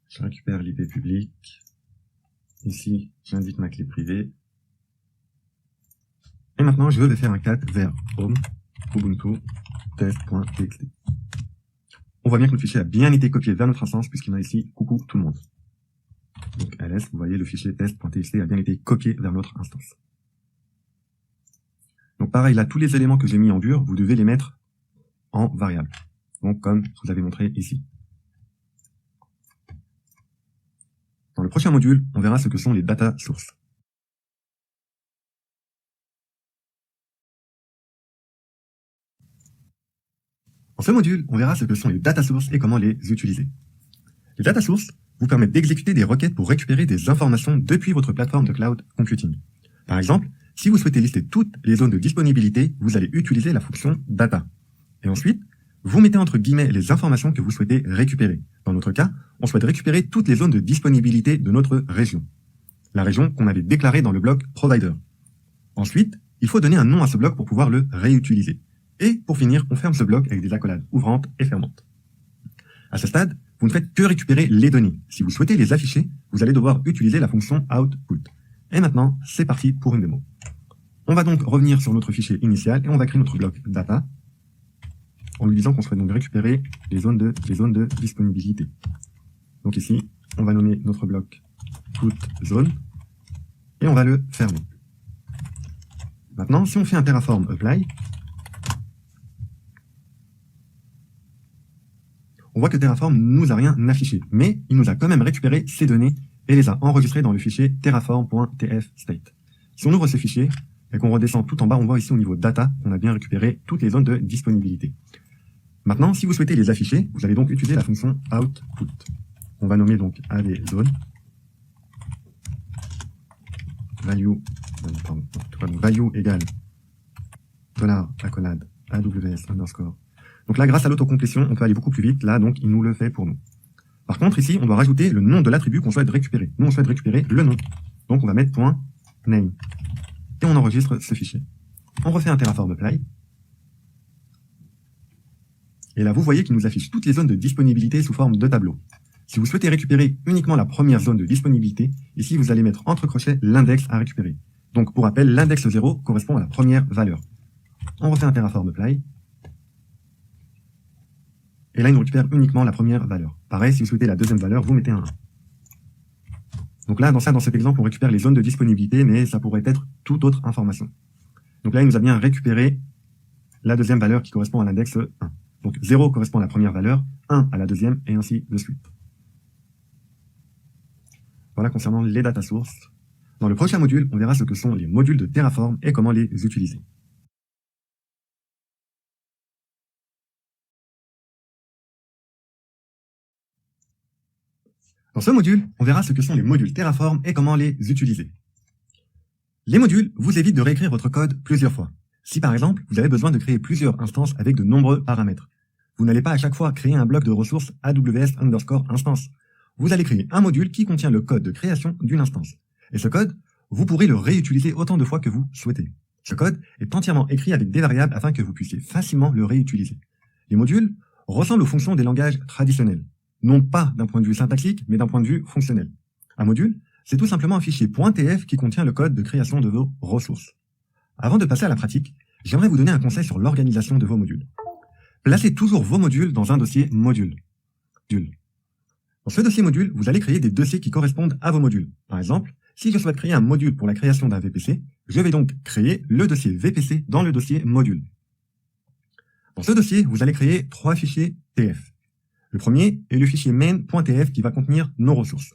Je récupère l'IP public. Ici, j'indique ma clé privée. Et maintenant, je vais faire un cat vers home, ubuntu, test.txt. On voit bien que le fichier a bien été copié vers notre instance puisqu'il y a ici coucou tout le monde. Donc ls, vous voyez, le fichier test.txt a bien été copié vers notre instance. Donc pareil, là, tous les éléments que j'ai mis en dur, vous devez les mettre en variable. Donc comme je vous avais montré ici. Dans le prochain module, on verra ce que sont les data sources. Dans ce module, on verra ce que sont les data sources et comment les utiliser. Les data sources vous permettent d'exécuter des requêtes pour récupérer des informations depuis votre plateforme de cloud computing. Par exemple, si vous souhaitez lister toutes les zones de disponibilité, vous allez utiliser la fonction data. Et ensuite, vous mettez entre guillemets les informations que vous souhaitez récupérer. Dans notre cas, on souhaite récupérer toutes les zones de disponibilité de notre région. La région qu'on avait déclarée dans le bloc provider. Ensuite, il faut donner un nom à ce bloc pour pouvoir le réutiliser. Et pour finir, on ferme ce bloc avec des accolades ouvrantes et fermantes. À ce stade, vous ne faites que récupérer les données. Si vous souhaitez les afficher, vous allez devoir utiliser la fonction output. Et maintenant, c'est parti pour une démo. On va donc revenir sur notre fichier initial et on va créer notre bloc data en lui disant qu'on souhaite donc récupérer les zones de disponibilité. Donc ici, on va nommer notre bloc put zone et on va le fermer. Maintenant, si on fait un Terraform apply, on voit que Terraform ne nous a rien affiché, mais il nous a quand même récupéré ces données et les a enregistrées dans le fichier terraform.tfstate. Si on ouvre ce fichier et qu'on redescend tout en bas, on voit ici au niveau data qu'on a bien récupéré toutes les zones de disponibilité. Maintenant, si vous souhaitez les afficher, vous allez donc utiliser la fonction output. On va nommer donc AD zone value égale $accolade AWS underscore. Donc là, grâce à l'autocomplétion, on peut aller beaucoup plus vite. Là, donc, il nous le fait pour nous. Par contre, ici, on doit rajouter le nom de l'attribut qu'on souhaite récupérer. Nous, on souhaite récupérer le nom. Donc, on va mettre .name. Et on enregistre ce fichier. On refait un Terraform apply. Et là, vous voyez qu'il nous affiche toutes les zones de disponibilité sous forme de tableau. Si vous souhaitez récupérer uniquement la première zone de disponibilité, ici, vous allez mettre entre crochets l'index à récupérer. Donc, pour rappel, l'index 0 correspond à la première valeur. On refait un Terraform apply. Et là, il nous récupère uniquement la première valeur. Pareil, si vous souhaitez la deuxième valeur, vous mettez un 1. Donc là, dans cet exemple, on récupère les zones de disponibilité, mais ça pourrait être toute autre information. Donc là, il nous a bien récupéré la deuxième valeur qui correspond à l'index 1. Donc 0 correspond à la première valeur, 1 à la deuxième, et ainsi de suite. Voilà concernant les data sources. Dans le prochain module, on verra ce que sont les modules de Terraform et comment les utiliser. Dans ce module, on verra ce que sont les modules Terraform et comment les utiliser. Les modules vous évitent de réécrire votre code plusieurs fois. Si par exemple, vous avez besoin de créer plusieurs instances avec de nombreux paramètres, vous n'allez pas à chaque fois créer un bloc de ressources AWS underscore instance. Vous allez créer un module qui contient le code de création d'une instance. Et ce code, vous pourrez le réutiliser autant de fois que vous souhaitez. Ce code est entièrement écrit avec des variables afin que vous puissiez facilement le réutiliser. Les modules ressemblent aux fonctions des langages traditionnels. Non pas d'un point de vue syntaxique, mais d'un point de vue fonctionnel. Un module, c'est tout simplement un fichier .tf qui contient le code de création de vos ressources. Avant de passer à la pratique, j'aimerais vous donner un conseil sur l'organisation de vos modules. Placez toujours vos modules dans un dossier module. Dans ce dossier module, vous allez créer des dossiers qui correspondent à vos modules. Par exemple, si je souhaite créer un module pour la création d'un VPC, je vais donc créer le dossier VPC dans le dossier module. Dans ce dossier, vous allez créer 3 fichiers TF. Le premier est le fichier main.tf qui va contenir nos ressources.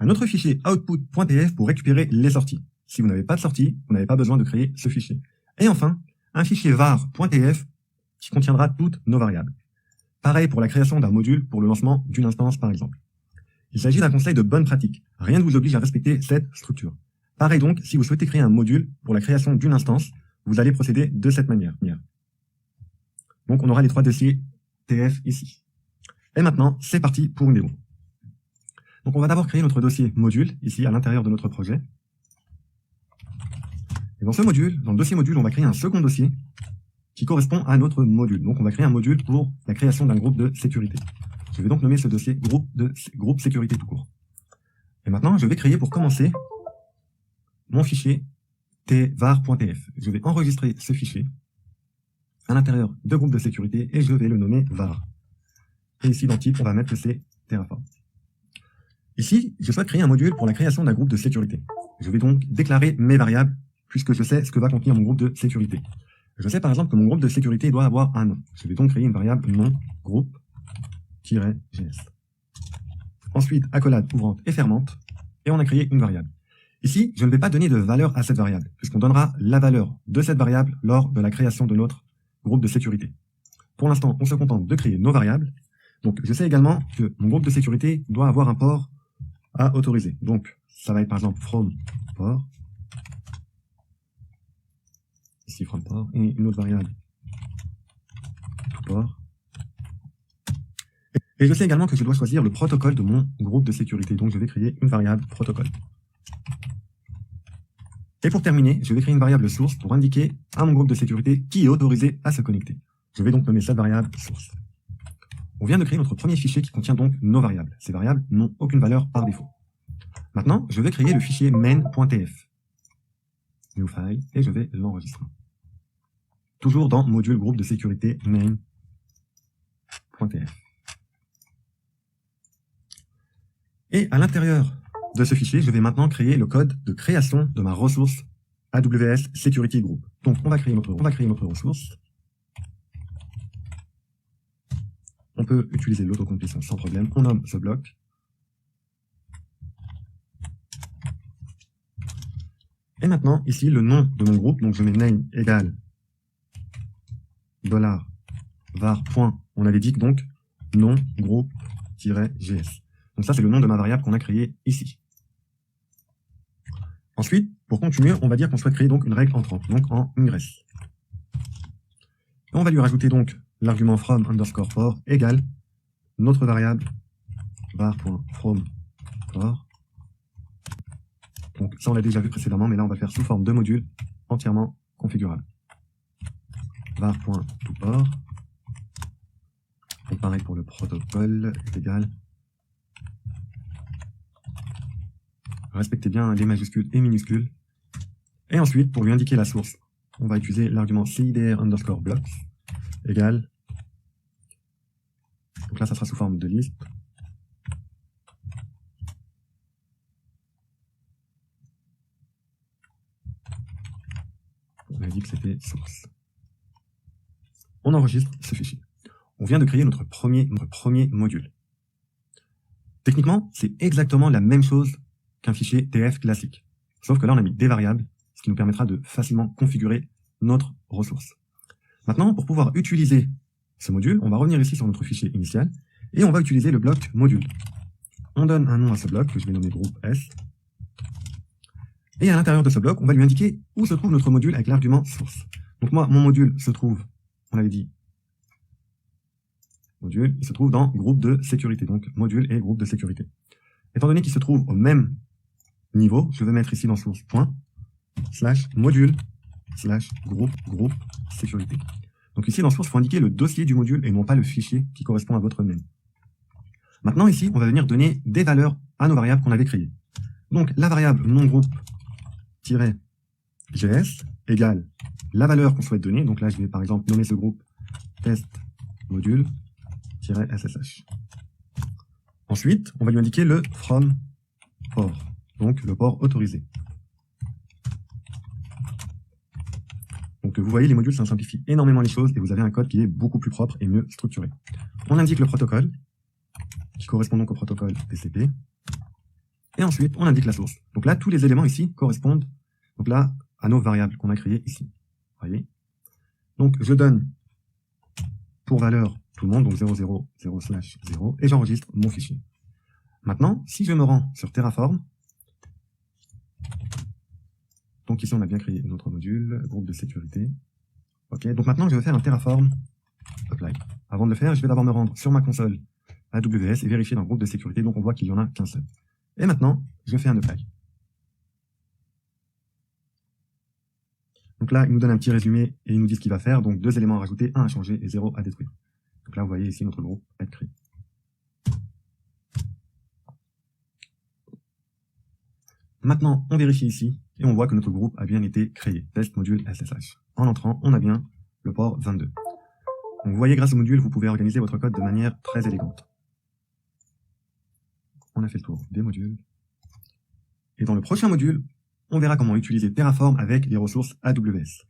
Un autre fichier output.tf pour récupérer les sorties. Si vous n'avez pas de sortie, vous n'avez pas besoin de créer ce fichier. Et enfin, un fichier var.tf qui contiendra toutes nos variables. Pareil pour la création d'un module pour le lancement d'une instance par exemple. Il s'agit d'un conseil de bonne pratique. Rien ne vous oblige à respecter cette structure. Pareil donc, si vous souhaitez créer un module pour la création d'une instance, vous allez procéder de cette manière. Donc on aura les 3 dossiers TF ici. Et maintenant, c'est parti pour une démo. Donc on va d'abord créer notre dossier module, ici à l'intérieur de notre projet. Et dans ce module, dans le dossier module, on va créer un second dossier qui correspond à notre module. Donc on va créer un module pour la création d'un groupe de sécurité. Je vais donc nommer ce dossier groupe sécurité tout court. Et maintenant, je vais créer pour commencer mon fichier tvar.tf. Je vais enregistrer ce fichier à l'intérieur de groupe de sécurité et je vais le nommer var. Et ici, dans type, on va mettre que c'est Terraform. Ici, je souhaite créer un module pour la création d'un groupe de sécurité. Je vais donc déclarer mes variables puisque je sais ce que va contenir mon groupe de sécurité. Je sais par exemple que mon groupe de sécurité doit avoir un nom. Je vais donc créer une variable nom groupe-gs. Ensuite, accolade ouvrante et fermante, et on a créé une variable. Ici, je ne vais pas donner de valeur à cette variable, puisqu'on donnera la valeur de cette variable lors de la création de notre groupe de sécurité. Pour l'instant, on se contente de créer nos variables. Donc, je sais également que mon groupe de sécurité doit avoir un port à autoriser. Donc, ça va être par exemple from port. Ici, from port. Et une autre variable to port. Et je sais également que je dois choisir le protocole de mon groupe de sécurité. Donc, je vais créer une variable protocole. Et pour terminer, je vais créer une variable source pour indiquer à mon groupe de sécurité qui est autorisé à se connecter. Je vais donc nommer cette variable source. On vient de créer notre premier fichier qui contient donc nos variables. Ces variables n'ont aucune valeur par défaut. Maintenant, je vais créer le fichier main.tf. New file, et je vais l'enregistrer. Toujours dans module groupe de sécurité main.tf. Et à l'intérieur de ce fichier, je vais maintenant créer le code de création de ma ressource AWS Security Group. Donc, on va créer notre ressource. On peut utiliser l'autocomplétion sans problème. On nomme ce bloc. Et maintenant, ici, le nom de mon groupe. Donc, je mets name égale $var. On avait dit que donc nom groupe-gs. Donc ça, c'est le nom de ma variable qu'on a créée ici. Ensuite, pour continuer, on va dire qu'on souhaite créer donc une règle entrante, donc en ingress. On va lui rajouter donc l'argument from underscore for égale notre variable var.from for. Donc ça, on l'a déjà vu précédemment, mais là, on va le faire sous forme de module entièrement configurable. var.toPort. Et pareil pour le protocole, est égal. Respectez bien les majuscules et minuscules. Et ensuite, pour lui indiquer la source, on va utiliser l'argument CIDR underscore blocks égale. Donc là, ça sera sous forme de liste. On a dit que c'était source. On enregistre ce fichier. On vient de créer notre premier module. Techniquement, c'est exactement la même chose qu'un fichier TF classique. Sauf que là, on a mis des variables, ce qui nous permettra de facilement configurer notre ressource. Maintenant, pour pouvoir utiliser ce module, on va revenir ici sur notre fichier initial et on va utiliser le bloc module. On donne un nom à ce bloc que je vais nommer groupe S. Et à l'intérieur de ce bloc, on va lui indiquer où se trouve notre module avec l'argument source. Donc moi, mon module se trouve, on avait dit, module, il se trouve dans groupe de sécurité. Donc module et groupe de sécurité. Étant donné qu'il se trouve au même niveau, je vais mettre ici dans source point, /module, /groupe sécurité. Donc ici dans source, il faut indiquer le dossier du module et non pas le fichier qui correspond à votre main. Maintenant ici, on va venir donner des valeurs à nos variables qu'on avait créées. Donc la variable nom groupe-gs égale la valeur qu'on souhaite donner. Donc là, je vais par exemple nommer ce groupe test module-ssh. Ensuite, on va lui indiquer le from port, donc le port autorisé. Donc vous voyez, les modules, ça simplifie énormément les choses et vous avez un code qui est beaucoup plus propre et mieux structuré. On indique le protocole, qui correspond donc au protocole TCP. Et ensuite, on indique la source. Donc là, tous les éléments ici correspondent donc là, à nos variables qu'on a créées ici. Vous voyez. Donc je donne pour valeur tout le monde, donc 000/0, et j'enregistre mon fichier. Maintenant, si je me rends sur Terraform, donc ici on a bien créé notre module, groupe de sécurité. Ok, donc maintenant je vais faire un Terraform apply. Avant de le faire, je vais d'abord me rendre sur ma console AWS et vérifier dans le groupe de sécurité, donc on voit qu'il n'y en a qu'un seul. Et maintenant, je fais un apply. Donc là, il nous donne un petit résumé et il nous dit ce qu'il va faire. Donc 2 éléments à rajouter, 1 à changer et 0 à détruire. Donc là, vous voyez ici notre groupe être créé. Maintenant, on vérifie ici, et on voit que notre groupe a bien été créé. Test module SSH. En entrant, on a bien le port 22. Donc vous voyez, grâce au module, vous pouvez organiser votre code de manière très élégante. On a fait le tour des modules. Et dans le prochain module, on verra comment utiliser Terraform avec les ressources AWS.